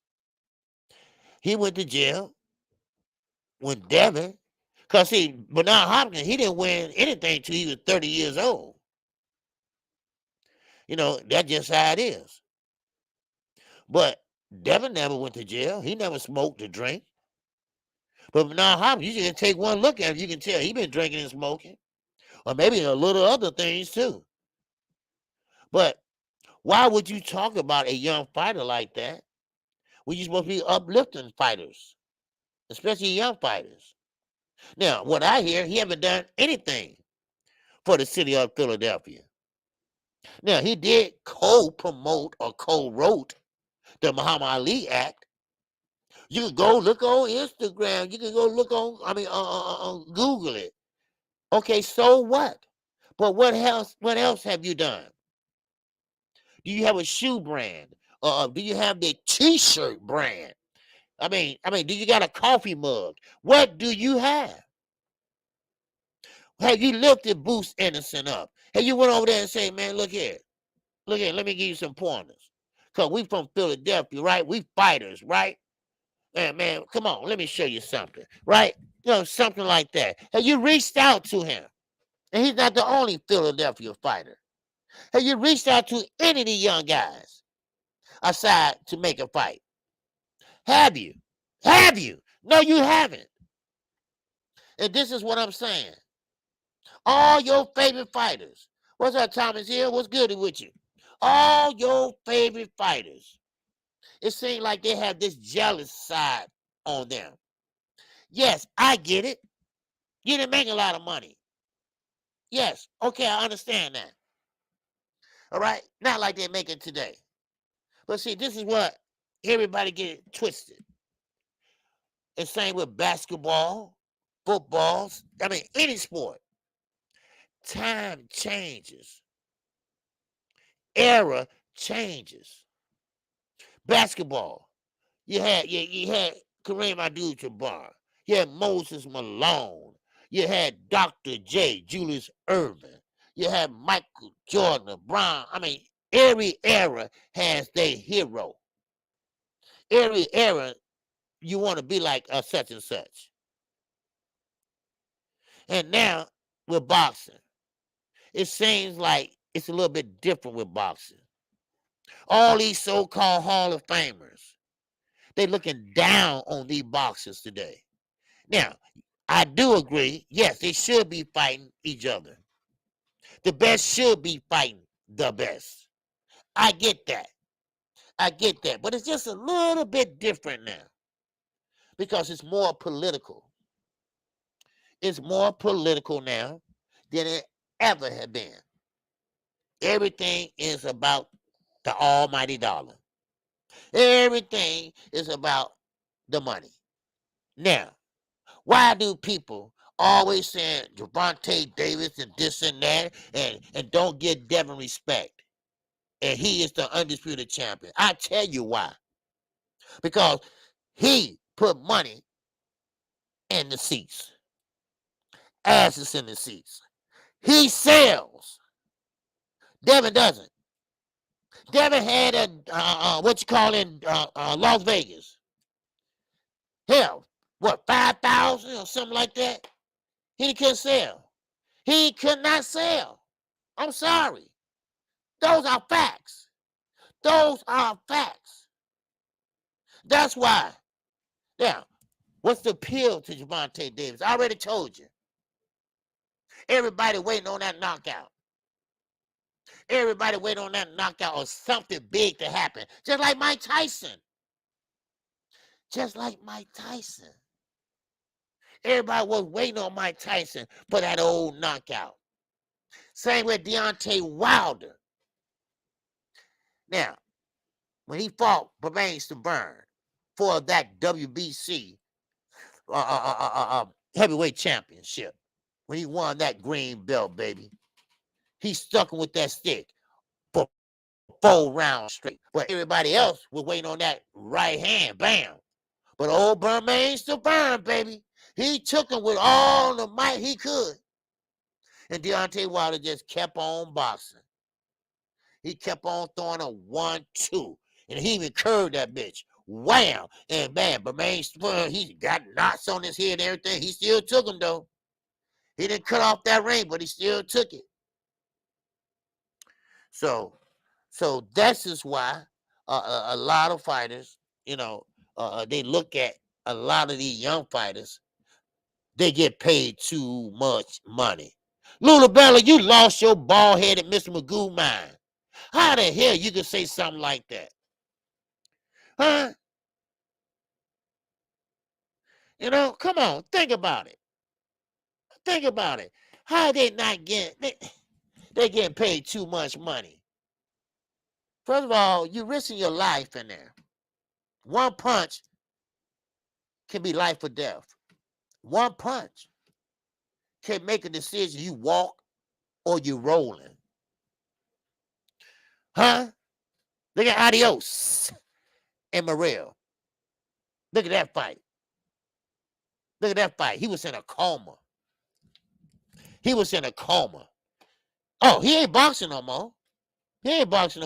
He went to jail when Devin, because see, Bernard Hopkins, he didn't win anything till he was 30 years old. You know, that's just how it is. But Devin never went to jail. He never smoked or drank. But Bernard Hopkins, you can take one look at him, you can tell he been drinking and smoking. Or maybe a little other things too. But why would you talk about a young fighter like that when you're supposed to be uplifting fighters, especially young fighters? Now, what I hear, he haven't done anything for the city of Philadelphia. Now, he did co-promote or co-wrote the Muhammad Ali Act. You can go look on Instagram. You can go look on, Google it. Okay, so what? But what else have you done? Do you have a shoe brand? Do you have the T-shirt brand? I mean, do you got a coffee mug? What do you have? Have you lifted Boost Anderson up? Have you went over there and say, man, look here, let me give you some pointers. Because we from Philadelphia, right? We fighters, right? Man, come on, let me show you something, right? You know, something like that. Have you reached out to him? And he's not the only Philadelphia fighter. Have you reached out to any of the young guys aside to make a fight? Have you? Have you? No, you haven't. And this is what I'm saying. All your favorite fighters. What's up, Thomas Hill? What's good with you? All your favorite fighters. It seems like they have this jealous side on them. Yes, I get it. You didn't make a lot of money. Yes, okay, I understand that. All right? Not like they're making today. But see, this is what everybody get twisted. It's same with basketball, football, any sport. Time changes. Era changes. Basketball. You had Kareem Abdul-Jabbar. You had Moses Malone. You had Dr. J, Julius Erving. You had Michael Jordan, Brown. Every era has their hero. Every era, you want to be like such and such. And now with boxing, it seems like it's a little bit different with boxing. All these so-called Hall of Famers, they're looking down on these boxers today. Now, I do agree, yes, they should be fighting each other. The best should be fighting the best. I get that. But it's just a little bit different now because it's more political. It's more political now than it ever had been. Everything is about the almighty dollar. Everything is about the money. Now, why do people always say Gervonta Davis and this and that and don't give Devin respect? And he is the undisputed champion. I tell you why. Because he put money in the seats. Asses in the seats. He sells. Devin doesn't. Devin had a Las Vegas. Hell, what, 5,000 or something like that? He couldn't sell. He could not sell. I'm sorry. Those are facts. Those are facts. That's why. Now, what's the appeal to Gervonta Davis? I already told you. Everybody waiting on that knockout. Everybody waiting on that knockout or something big to happen. Just like Mike Tyson. Just like Mike Tyson. Everybody was waiting on Mike Tyson for that old knockout. Same with Deontay Wilder. Now, when he fought Bermain Burn for that WBC heavyweight championship, when he won that green belt, baby, he stuck him with that stick for 4 rounds straight. But everybody else was waiting on that right hand, bam. But old Bermain Burn, baby, he took him with all the might he could. And Deontay Wilder just kept on boxing. He kept on throwing a 1-2. And he even curved that bitch. Wham! And bam, Bermain Burn, he got knots on his head and everything. He still took him, though. He didn't cut off that ring, but he still took it. So that's just why a lot of fighters, they look at a lot of these young fighters, they get paid too much money. Lula Bella, you lost your bald-headed Mr. Magoo mind. How the hell you can say something like that? Huh? Come on, think about it. Think about it. How they not getting, they getting paid too much money? First of all, you're risking your life in there. One punch can be life or death. One punch can make a decision. You walk or you rolling. Huh? Look at Adios and Morrell. Look at that fight. Look at that fight. He was in a coma. He was in a coma. Oh, he ain't boxing no more. But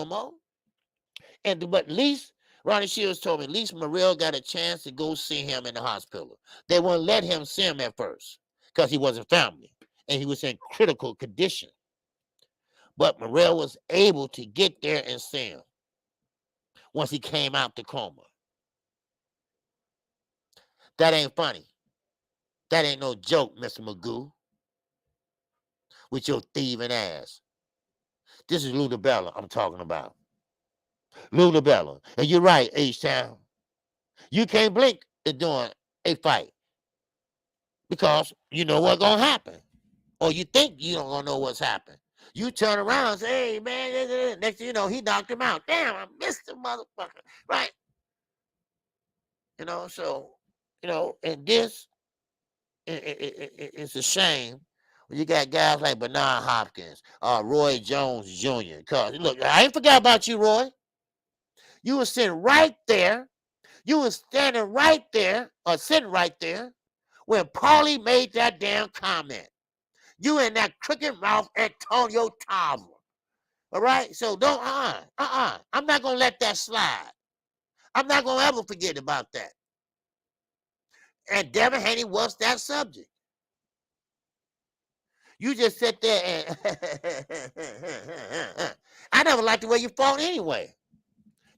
at least Ronnie Shields told me at least Morrell got a chance to go see him in the hospital. They wouldn't let him see him at first because he wasn't family. and he was in critical condition. But Morrell was able to get there and see him once he came out the coma. That ain't funny. That ain't no joke, Mr. Magoo, with your thieving ass. This is Lou DiBella I'm talking about. Lou DiBella. And you're right, H-Town. You can't blink during a fight because you know what's going to happen. Or you think you don't gonna know what's happened. You turn around and say, hey, man, next thing you know, he knocked him out. Damn, I missed the motherfucker. Right? So, and this, it's a shame when you got guys like Bernard Hopkins, Roy Jones Jr. Because, look, I ain't forgot about you, Roy. You were sitting right there. You were standing right there, or sitting right there, when Paulie made that damn comment. You and that crooked mouth Antonio Tarver. All right? So don't, I'm not going to let that slide. I'm not going to ever forget about that. And Devin Haney was that subject. You just sit there and I never liked the way you fought anyway.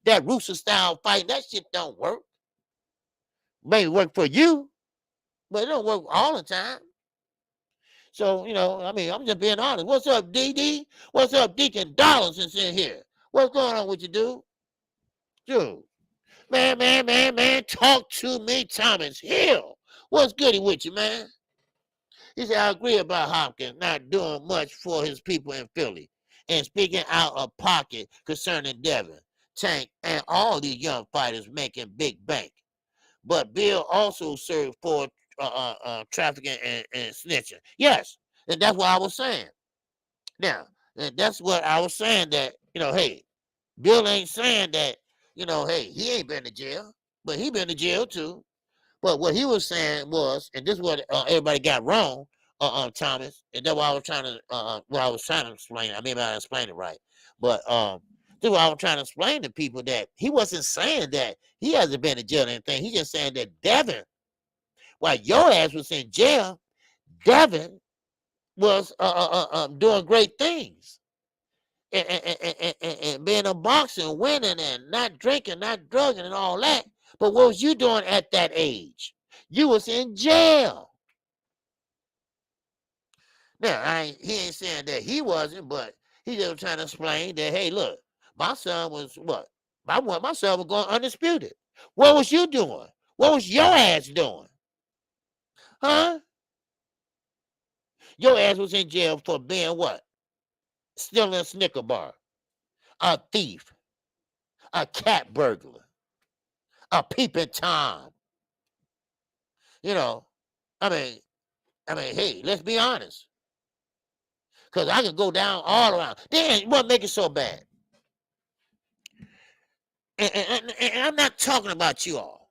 That Rooster style fight, that shit don't work. Maybe work for you, but it don't work all the time. So, I'm just being honest. What's up, DD? What's up, Deacon Darlington's in here? What's going on with you, dude? Dude. Man, talk to me, Thomas Hill. What's goody with you, man? He said, I agree about Hopkins not doing much for his people in Philly and speaking out of pocket concerning Devin, Tank, and all these young fighters making big bank. But Bill also served for trafficking and snitching. Yes, and that's what I was saying. Now, and that's what I was saying that, hey, Bill ain't saying that, hey, he ain't been to jail, but he been to jail too. But what he was saying was, and this is what everybody got wrong, Thomas, and that's what I was trying to explain. I mean, I explained it right, but this is what I was trying to explain to people, that he wasn't saying that he hasn't been to jail or anything. He's just saying that Devin, while your ass was in jail, Devin was doing great things. And being a boxer, winning, and not drinking, not drugging, and all that. But what was you doing at that age? You was in jail. Now, he ain't saying that he wasn't, but he just trying to explain that, hey, look, my son was what? My son was going undisputed. What was you doing? What was your ass doing? Huh? Your ass was in jail for being what? Stealing a Snicker bar, a thief, a cat burglar, a peeping Tom. I mean, hey, let's be honest. Because I can go down all around. Then what make it so bad? And I'm not talking about you all.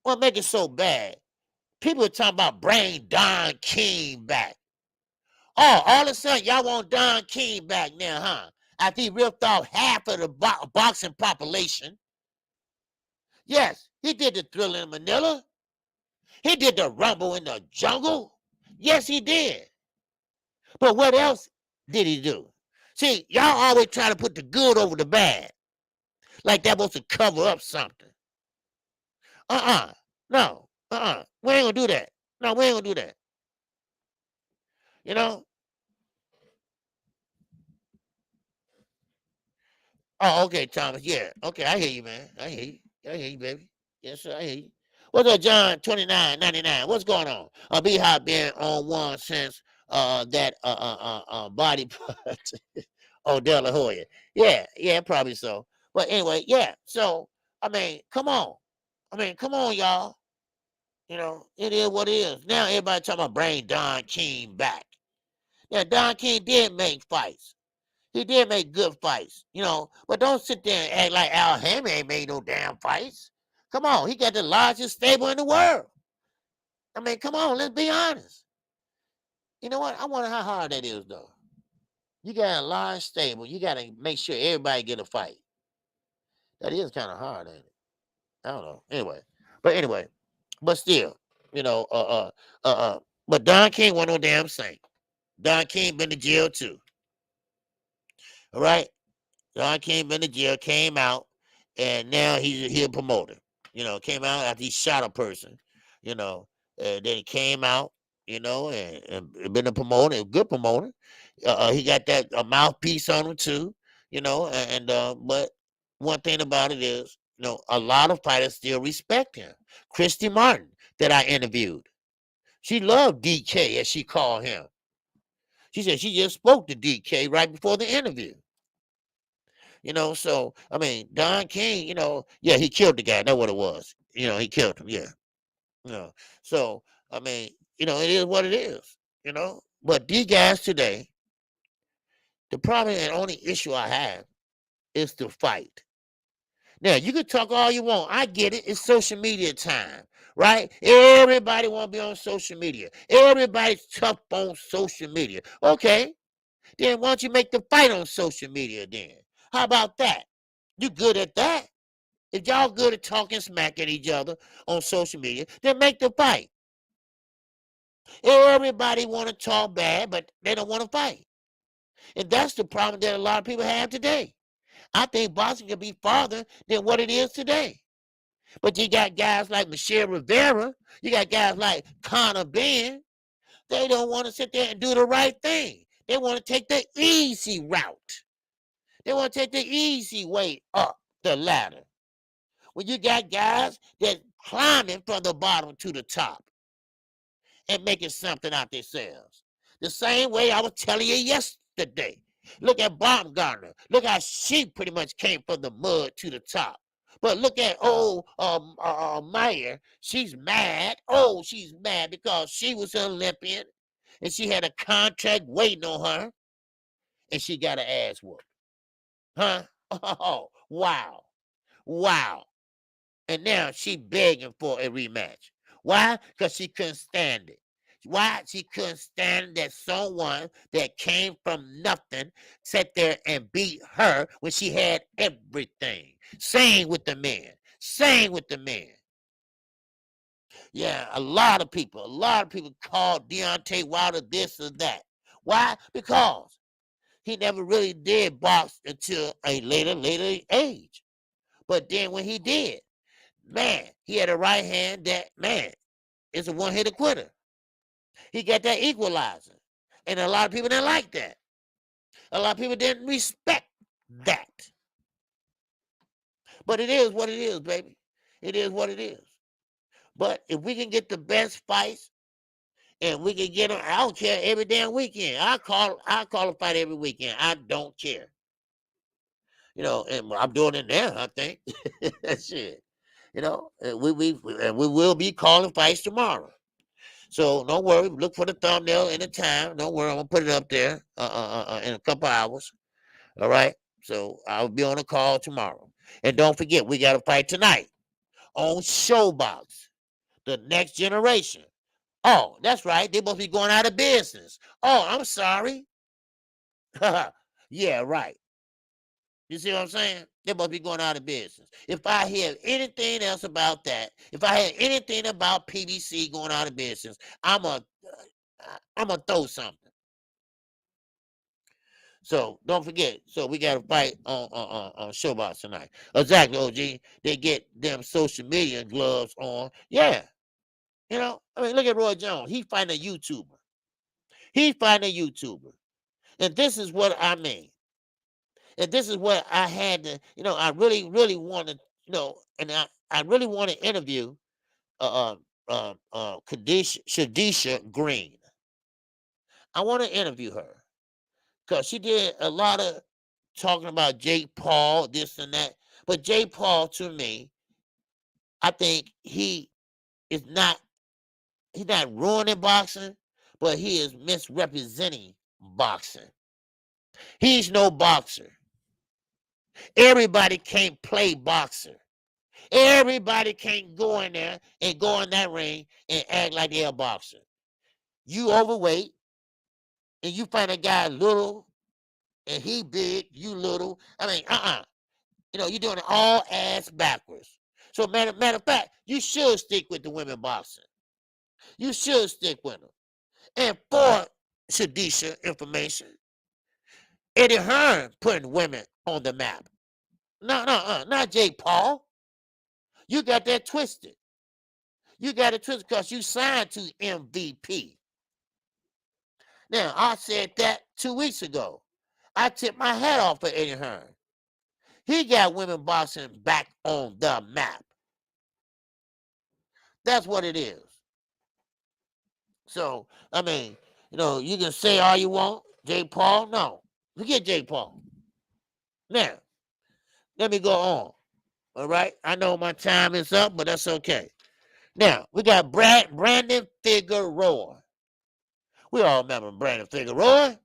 What make it so bad? People are talking about bring Don King back. Oh, all of a sudden y'all want Don King back now, huh? After he ripped off half of the boxing population. Yes, he did the Thriller in Manila. He did the Rumble in the Jungle. Yes, he did. But what else did he do? See, y'all always try to put the good over the bad. Like that was to cover up something. No. We ain't gonna do that. No, we ain't gonna do that. Oh, okay, Thomas. Yeah. Okay, I hear you, man. I hear you, baby. Yes, sir, I hear you. What's up, John 2999? What's going on? Beehive been on one since that body part. Oh, De La Hoya. Yeah, probably so. But anyway, yeah. So, come on. Come on, y'all. It is what it is. Now everybody talking about bring Don King back. Yeah, Don King did make fights. He did make good fights, but don't sit there and act like Al Hammond ain't made no damn fights. Come on, he got the largest stable in the world. Come on, let's be honest. You know what? I wonder how hard that is, though. You got a large stable. You got to make sure everybody get a fight. That is kind of hard, ain't it? I don't know. Anyway, but still, But Don King wasn't no damn saint. Don King been to jail too. All right? Don King been to jail, came out, and now he's a promoter. Came out after he shot a person, and then he came out, and been a promoter, a good promoter. He got that a mouthpiece on him too, but one thing about it is, a lot of fighters still respect him. Christy Martin that I interviewed, she loved DK as she called him. She said she just spoke to DK right before the interview. So I mean, Don King, yeah, he killed the guy. That's what it was. He killed him. Yeah. You know, so I mean, it is what it is. But these guys today, the problem and only issue I have is to fight. Now you can talk all you want. I get it. It's social media time, right? Everybody want to be on social media. Everybody's tough on social media. Okay, then why don't you make the fight on social media then? How about that? You good at that? If y'all good at talking smack at each other on social media, then make the fight. Everybody want to talk bad, but they don't want to fight. And that's the problem that a lot of people have today. I think boxing can be farther than what it is today. But you got guys like Michelle Rivera, you got guys like Conor Ben. They don't want to sit there and do the right thing. They want to take the easy route. They want to take the easy way up the ladder. When you got guys that climbing from the bottom to the top and making something out themselves. The same way I was telling you yesterday. Look at Baumgartner. Look how she pretty much came from the mud to the top. But look at old Meyer. She's mad. Oh, she's mad because she was an Olympian and she had a contract waiting on her and she got her ass whooped. Huh? Oh, wow. Wow. And now she begging for a rematch. Why? Because she couldn't stand it. Why? She couldn't stand that someone that came from nothing sat there and beat her when she had everything. Same with the men. Same with the men. Yeah, a lot of people call Deontay Wilder this or that. Why? Because he never really did box until a later age. But then when he did, man, he had a right hand that, man, is a one-hitter quitter. He got that equalizer. And a lot of people didn't like that. A lot of people didn't respect that. But it is what it is, baby. It is what it is. But if we can get the best fights and we can get them, I don't care, every damn weekend. I call a fight every weekend. I don't care. And I'm doing it now, I think. Shit. And we will be calling fights tomorrow. So don't worry. Look for the thumbnail and the time. Don't worry. I'm gonna put it up there in a couple hours. All right. So I'll be on a call tomorrow. And don't forget, we got a fight tonight on Showbox, the next generation. Oh, that's right. They must be going out of business. Oh, I'm sorry. Yeah, right. You see what I'm saying? They must be going out of business. If I hear anything else about that, if I hear anything about PBC going out of business, I'm gonna throw something. So don't forget. So we got to fight on Showbox tonight. Exactly, OG. They get them social media gloves on. Yeah. I mean, look at Roy Jones. He fighting a YouTuber. And this is what I mean. And this is what I had to, I really, really wanted, and I really want to interview Khadisha Green. I want to interview her because she did a lot of talking about Jake Paul, this and that. But Jake Paul, to me, I think he's not ruining boxing, but he is misrepresenting boxing. He's no boxer. Everybody can't play boxer. Everybody can't go in there and go in that ring and act like they're a boxer. You overweight and you find a guy little and he big, you little. I mean, you're doing it all ass backwards. So matter of fact, you should stick with the women boxing. You should stick with them. And for Shadisha information, Eddie Hearn putting women on the map. No, not Jake Paul. You got that twisted. You got it twisted because you signed to MVP. Now, I said that 2 weeks ago. I tipped my hat off for Eddie Hearn. He got women boxing back on the map. That's what it is. So, I mean, you can say all you want. Jake Paul, no. Forget Jake Paul. Now, let me go on. All right? I know my time is up, but that's okay. Now, we got Brandon Figueroa. We all remember Brandon Figueroa.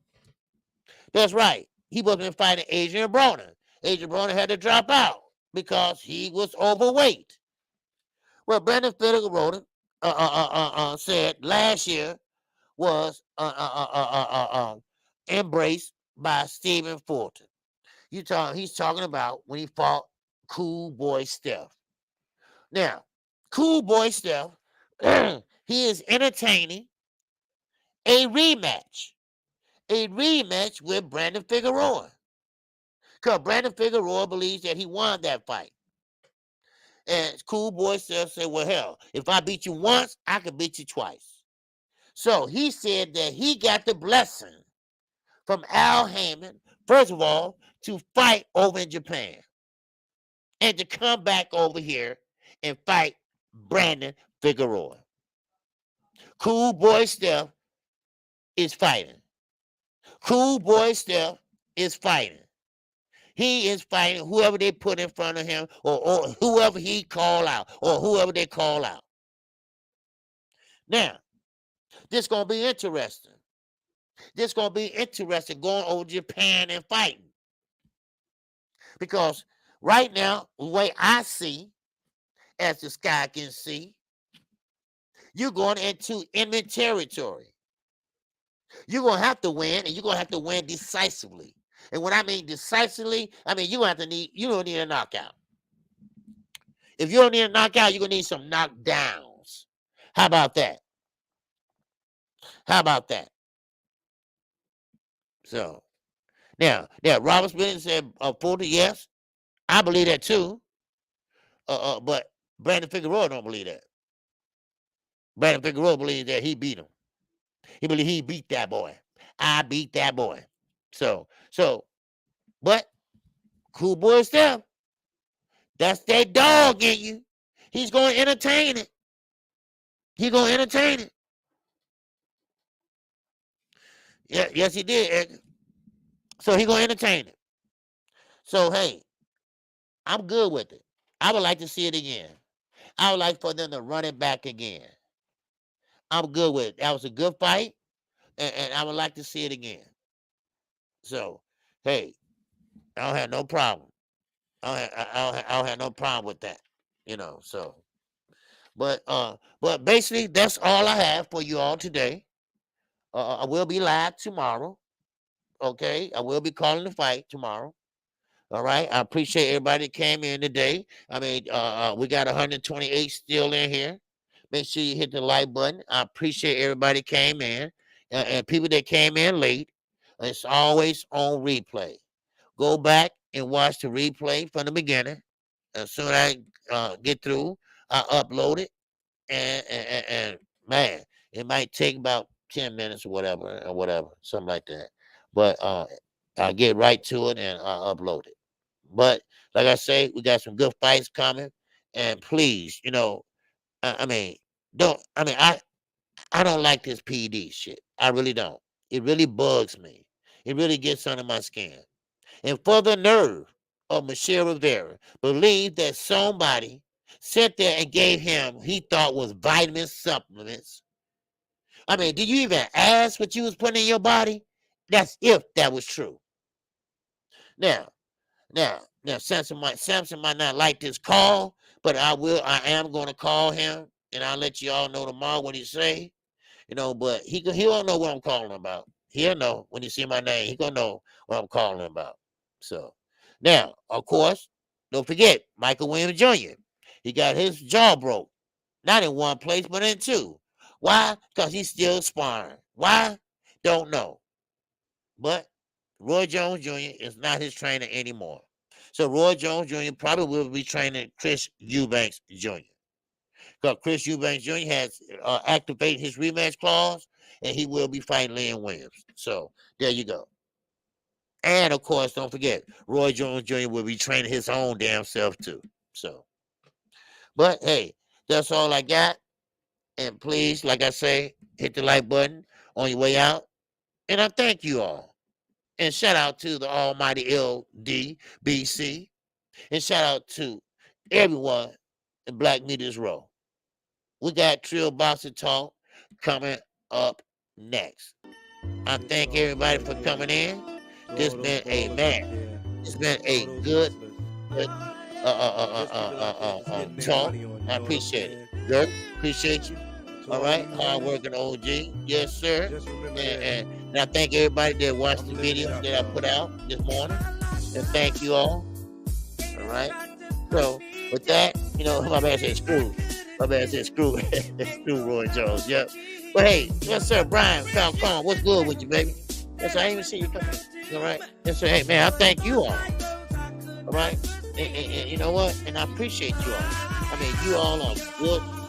That's right. He wasn't fighting Adrian Broner. Adrian Broner had to drop out because he was overweight. Well, Brandon Figueroa said last year was embraced by Stephen Fulton. He's talking about when he fought Cool Boy Steph. Now, Cool Boy Steph, he is entertaining a rematch with Brandon Figueroa. Because Brandon Figueroa believes that he won that fight. And Cool Boy Steph said, well, hell, if I beat you once, I can beat you twice. So he said that he got the blessing from Al Heyman, first of all, to fight over in Japan and to come back over here and fight Brandon Figueroa. Cool Boy Steph is fighting. Cool Boy Steph is fighting. He is fighting whoever they put in front of him or whoever he call out or whoever they call out. Now, this going to be interesting. This going to be interesting going over Japan and fighting. Because right now, the way I see, as the sky can see, you're going into enemy territory. You're going to have to win, and you're going to have to win decisively. And when I mean decisively, I mean you don't need a knockout. If you don't need a knockout, you're going to need some knockdowns. How about that? How about that? So, now, Robert Smith said, Fulton, yes. I believe that too. But Brandon Figueroa don't believe that. Brandon Figueroa believes that he beat him. He believes he beat that boy. I beat that boy. So, but Cool Boy Steph, that's that dog in you. He's going to entertain it. He's going to entertain it. Yeah, yes, he did, Edgar. So he's going to entertain it. So, hey, I'm good with it. I would like to see it again. I would like for them to run it back again. I'm good with it. That was a good fight, and I would like to see it again. So, hey, I don't have no problem. I don't have no problem with that, So, but basically, that's all I have for you all today. I will be live tomorrow. Okay, I will be calling the fight tomorrow. All right, I appreciate everybody that came in today. I mean, we got 128 still in here. Make sure you hit the like button. I appreciate everybody that came in and people that came in late. It's always on replay. Go back and watch the replay from the beginning. As soon as I get through, I upload it, and man, it might take about 10 minutes or whatever, something like that. But I'll get right to it and I'll upload it. But like I say, we got some good fights coming, and please, I don't like this PD shit. I really don't. It really bugs me. It really gets under my skin. And for the nerve of Michelle Rivera, believe that somebody sat there and gave him he thought was vitamin supplements. I mean, did you even ask what you was putting in your body? That's if that was true. Now, Samson might not like this call, but I am going to call him, and I'll let you all know tomorrow what he say. But he don't know what I'm calling about. He'll know when he see my name. He gonna know what I'm calling about. So now, of course, don't forget Michael Williams Jr. He got his jaw broke, not in one place, but in two. Why? Because he's still sparring. Why? Don't know. But Roy Jones Jr. is not his trainer anymore. So Roy Jones Jr. probably will be training Chris Eubanks Jr. Because Chris Eubanks Jr. has activated his rematch clause, and he will be fighting Leon Williams. So there you go. And of course, don't forget, Roy Jones Jr. will be training his own damn self too. So, but hey, that's all I got. And please, like I say, hit the like button on your way out. And I thank you all. And shout out to the almighty LDBC. And shout out to everyone in Black Media's Row. We got Trill Boxing Talk coming up next. I thank everybody for coming in. This been a man. It's been a good talk. I appreciate it. Dirk, appreciate you. All right, hard working OG. Yes, sir. And I thank everybody that watched the video that I put out this morning. And thank you all. All right. So with that, my man said screw. My man said screw. Screw Roy Jones. Yep. But hey, yes, sir. Brian Falcon, what's good with you, baby? Yes, I ain't even see you coming. All right. Yes, sir. Hey, man, I thank you all. All right. And you know what? And I appreciate you all. I mean, you all are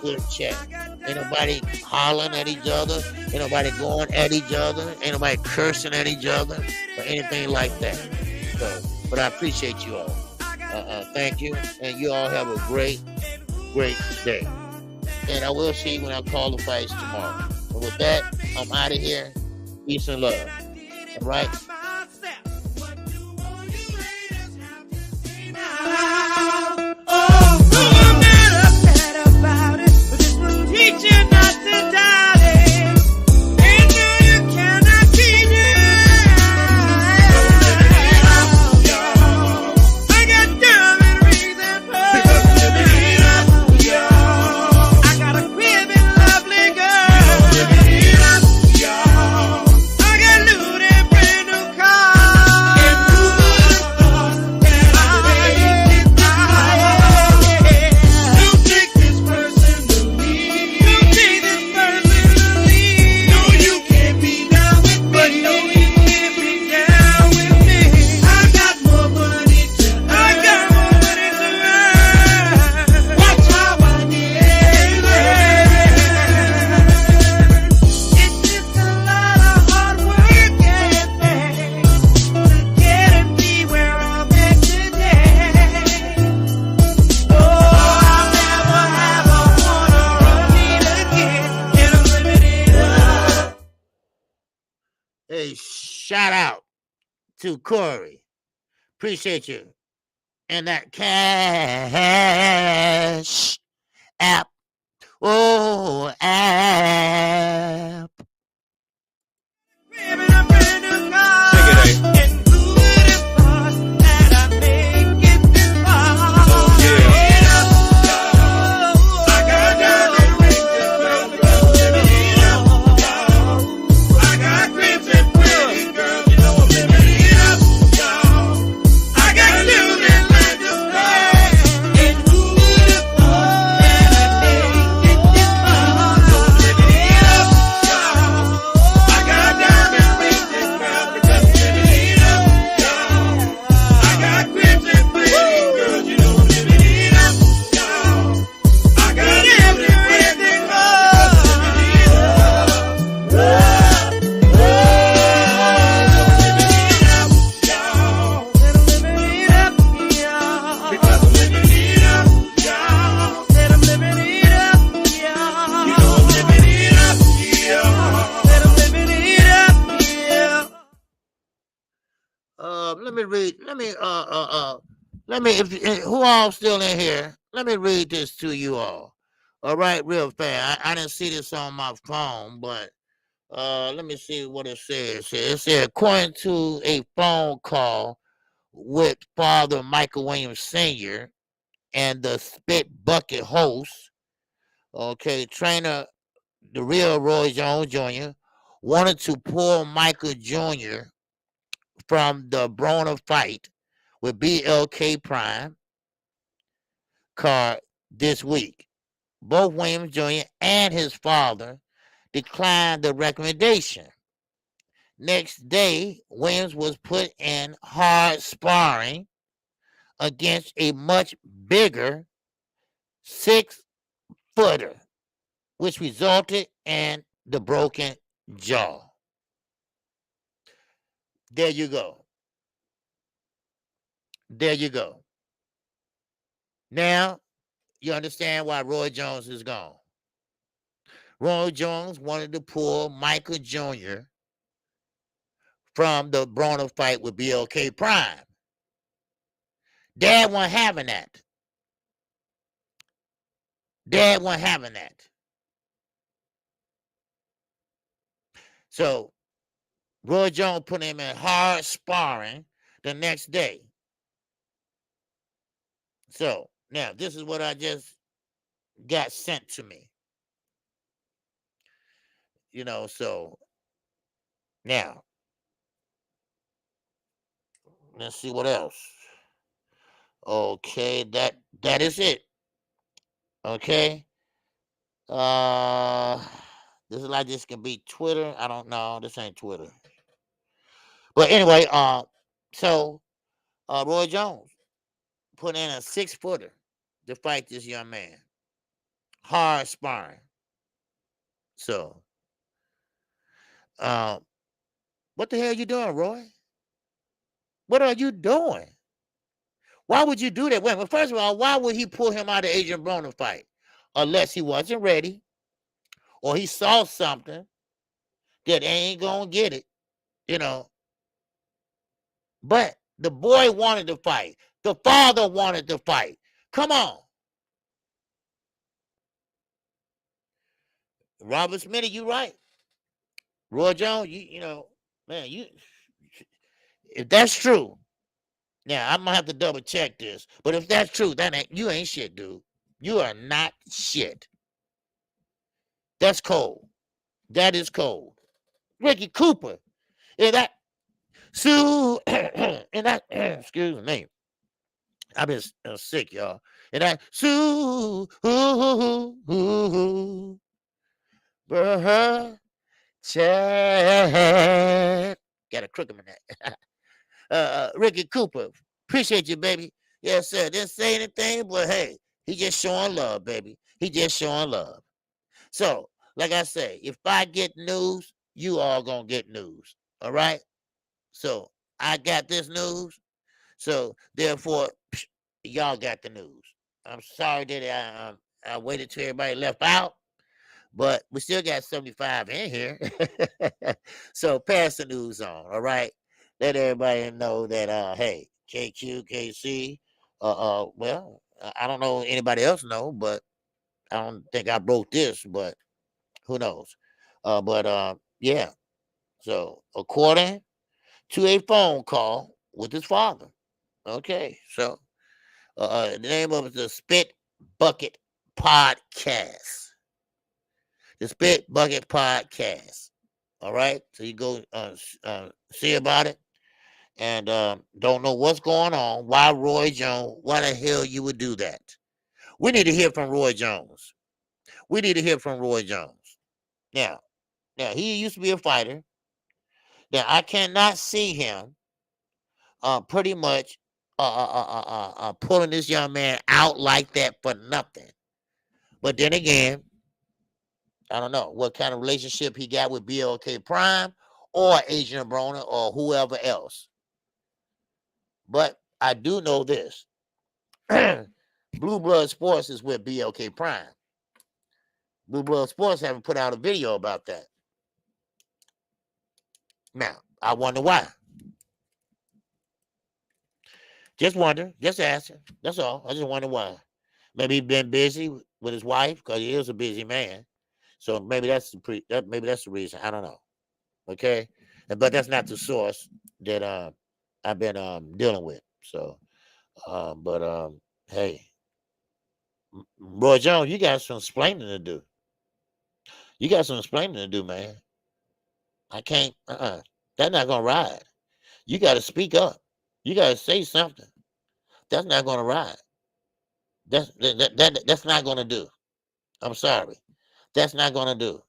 good chat. Ain't nobody hollering at each other. Ain't nobody going at each other. Ain't nobody cursing at each other or anything like that. So, but I appreciate you all. Thank you. And you all have a great day. And I will see you when I call the fights tomorrow. But with that, I'm out of here. Peace and love. All right? Shout out to Corey. Appreciate you. And that cash app. Oh, app. Who all still in here? Let me read this to you all. All right, real fast. I didn't see this on my phone, but let me see what it says. It said, according to a phone call with Father Michael Williams Sr. and the Spit Bucket host, okay, trainer, the real Roy Jones Jr., wanted to pull Michael Jr. from the Broner fight with BLK Prime card this week. Both Williams Jr. and his father declined the recommendation. Next day, Williams was put in hard sparring against a much bigger 6-footer, which resulted in the broken jaw. There you go. There you go. Now, you understand why Roy Jones is gone. Roy Jones wanted to pull Michael Jr. from the Broner fight with BLK Prime. Dad wasn't having that. Dad wasn't having that. So, Roy Jones put him in hard sparring the next day. So, now, this is what I just got sent to me. So, now, let's see what else. Okay, that is it. Okay. This is like this can be Twitter. I don't know. This ain't Twitter. But anyway, so Roy Jones put in a 6-footer to fight this young man. Hard sparring. So, what the hell are you doing, Roy? What are you doing? Why would you do that? Well, first of all, why would he pull him out of Adrian Broner fight? Unless he wasn't ready or he saw something that ain't gonna get it, But the boy wanted to fight. The father wanted to fight. Come on. Robert Smitty, you right. Roy Jones, man, if that's true, now I'm gonna have to double check this. But if that's true, you ain't shit, dude. You are not shit. That's cold. That is cold. Ricky Cooper. And that Sue and that excuse me. I've been sick, y'all. And that Sue Chad. Got a crook in that. Ricky Cooper. Appreciate you, baby. Yes, sir. Didn't say anything, but hey, he just showing love, baby. He just showing love. So, like I say, if I get news, you all gonna get news. All right? So, I got this news. So, therefore, y'all got the news. I'm sorry that I waited till everybody left out, but we still got 75 in here. So, pass the news on. All right? Let everybody know that, hey, KQKC, well, I don't know anybody else know, but I don't think I broke this, but who knows? Yeah. So according to a phone call with his father. Okay. So the name of it is the Spit Bucket Podcast. The Spit Bucket Podcast. All right. So you go see about it. And don't know what's going on. Why Roy Jones? Why the hell you would do that? We need to hear from Roy Jones. We need to hear from Roy Jones. Now, he used to be a fighter. Now, I cannot see him pretty much pulling this young man out like that for nothing. But then again, I don't know what kind of relationship he got with BLK Prime or Adrian Broner or whoever else. But I do know this. Blue Blood Sports is with BLK Prime. Blue Blood Sports haven't put out a video about that. Now, I wonder why. Just wonder, just asking. That's all. I just wonder why. Maybe he's been busy with his wife because he is a busy man. So maybe that's the reason. I don't know. Okay, but that's not the source that I've been dealing with. So, hey, Roy Jones, you got some explaining to do. You got some explaining to do, man. I can't. That's not gonna ride. You got to speak up. You got to say something. That's not gonna ride. That's not gonna do. I'm sorry. That's not gonna do.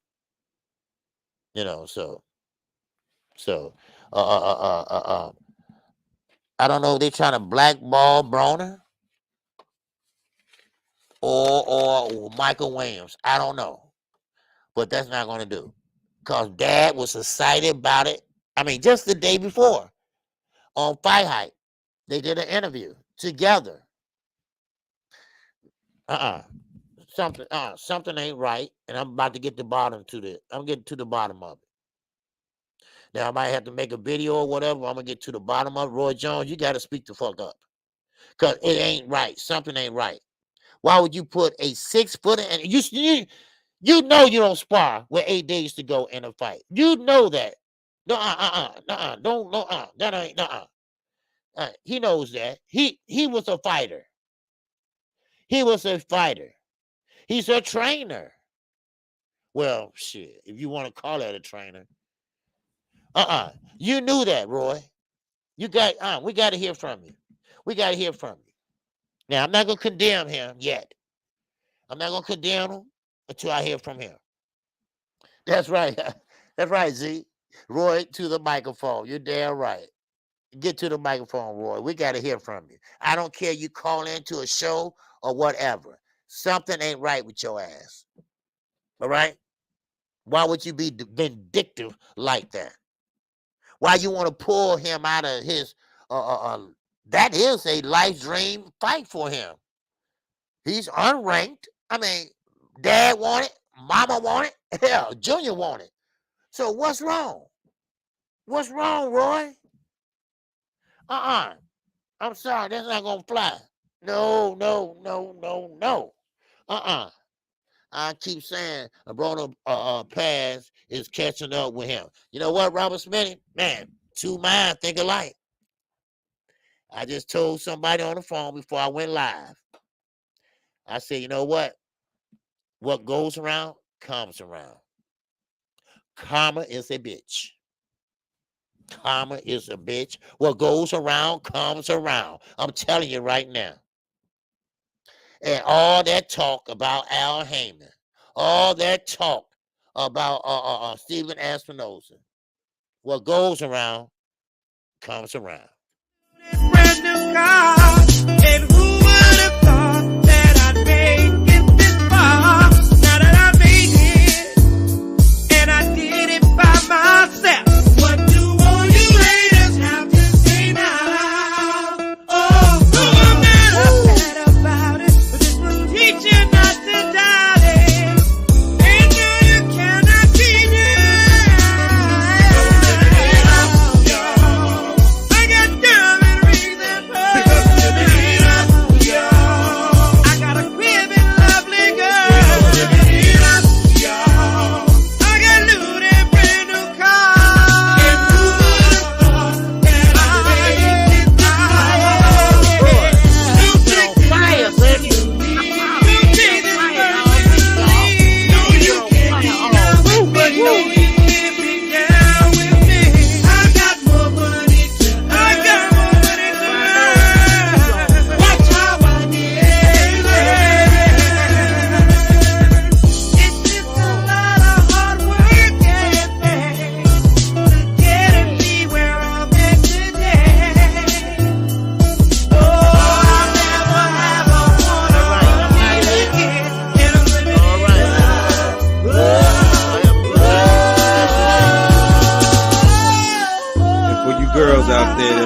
You know, so I don't know if they're trying to blackball Broner or Michael Williams. I don't know, but that's not going to do, because Dad was excited about it. I mean, just the day before on Fight Hype, they did an interview together. Something ain't right, and I'm about to get the bottom to this. I'm getting to the bottom of it. Now I might have to make a video or whatever. I'm gonna get to the bottom of it. Roy Jones, you gotta speak the fuck up, cause it ain't right. Something ain't right. Why would you put a 6-footer and you know you don't spar with 8 days to go in a fight? You know that. No, don't that ain't he knows that. He was a fighter. He was a fighter. He's a trainer. Well, shit, if you want to call that a trainer. You knew that, Roy. We got to hear from you. We got to hear from you. Now, I'm not going to condemn him yet. I'm not going to condemn him until I hear from him. That's right. That's right, Z. Roy, to the microphone. You're damn right. Get to the microphone, Roy. We got to hear from you. I don't care you call into a show or whatever. Something ain't right with your ass. All right? Why would you be vindictive like that? Why you want to pull him out of his, that is a life dream fight for him. He's unranked. I mean, Dad want it, Mama want it, hell, Junior want it. So what's wrong? What's wrong, Roy? I'm sorry, that's not going to fly. No. I keep saying Broner pass is catching up with him. You know what, Robert Smitty? Man, two minds think alike. I just told somebody on the phone before I went live. I said, you know what? What goes around comes around. Karma is a bitch. Karma is a bitch. What goes around comes around. I'm telling you right now. And all that talk about Al Heyman, all that talk about Stephen Espinosa, what goes around comes around. Brand new car, and who would have thought that I'd make it this far? Now that I made it, and I did it by myself. What do all you haters have to say now? Oh, I'm not upset about it, but this will teach you not to doubt it. And now you cannot be denied. I got dumb and reason for I got a crib and lovely girl. I got loot and brand new car. And who would have thought that I'd make it this far? Fire, baby. You take this personally. No, you can't be down with me. No, you can't be down with me. I got more money to earn. Watch how I get it. It's just a lot of hard work and pain to get me where I'm at today. Oh, I'll never have a one-on-one again. And I'm living in love. And for you girls out there that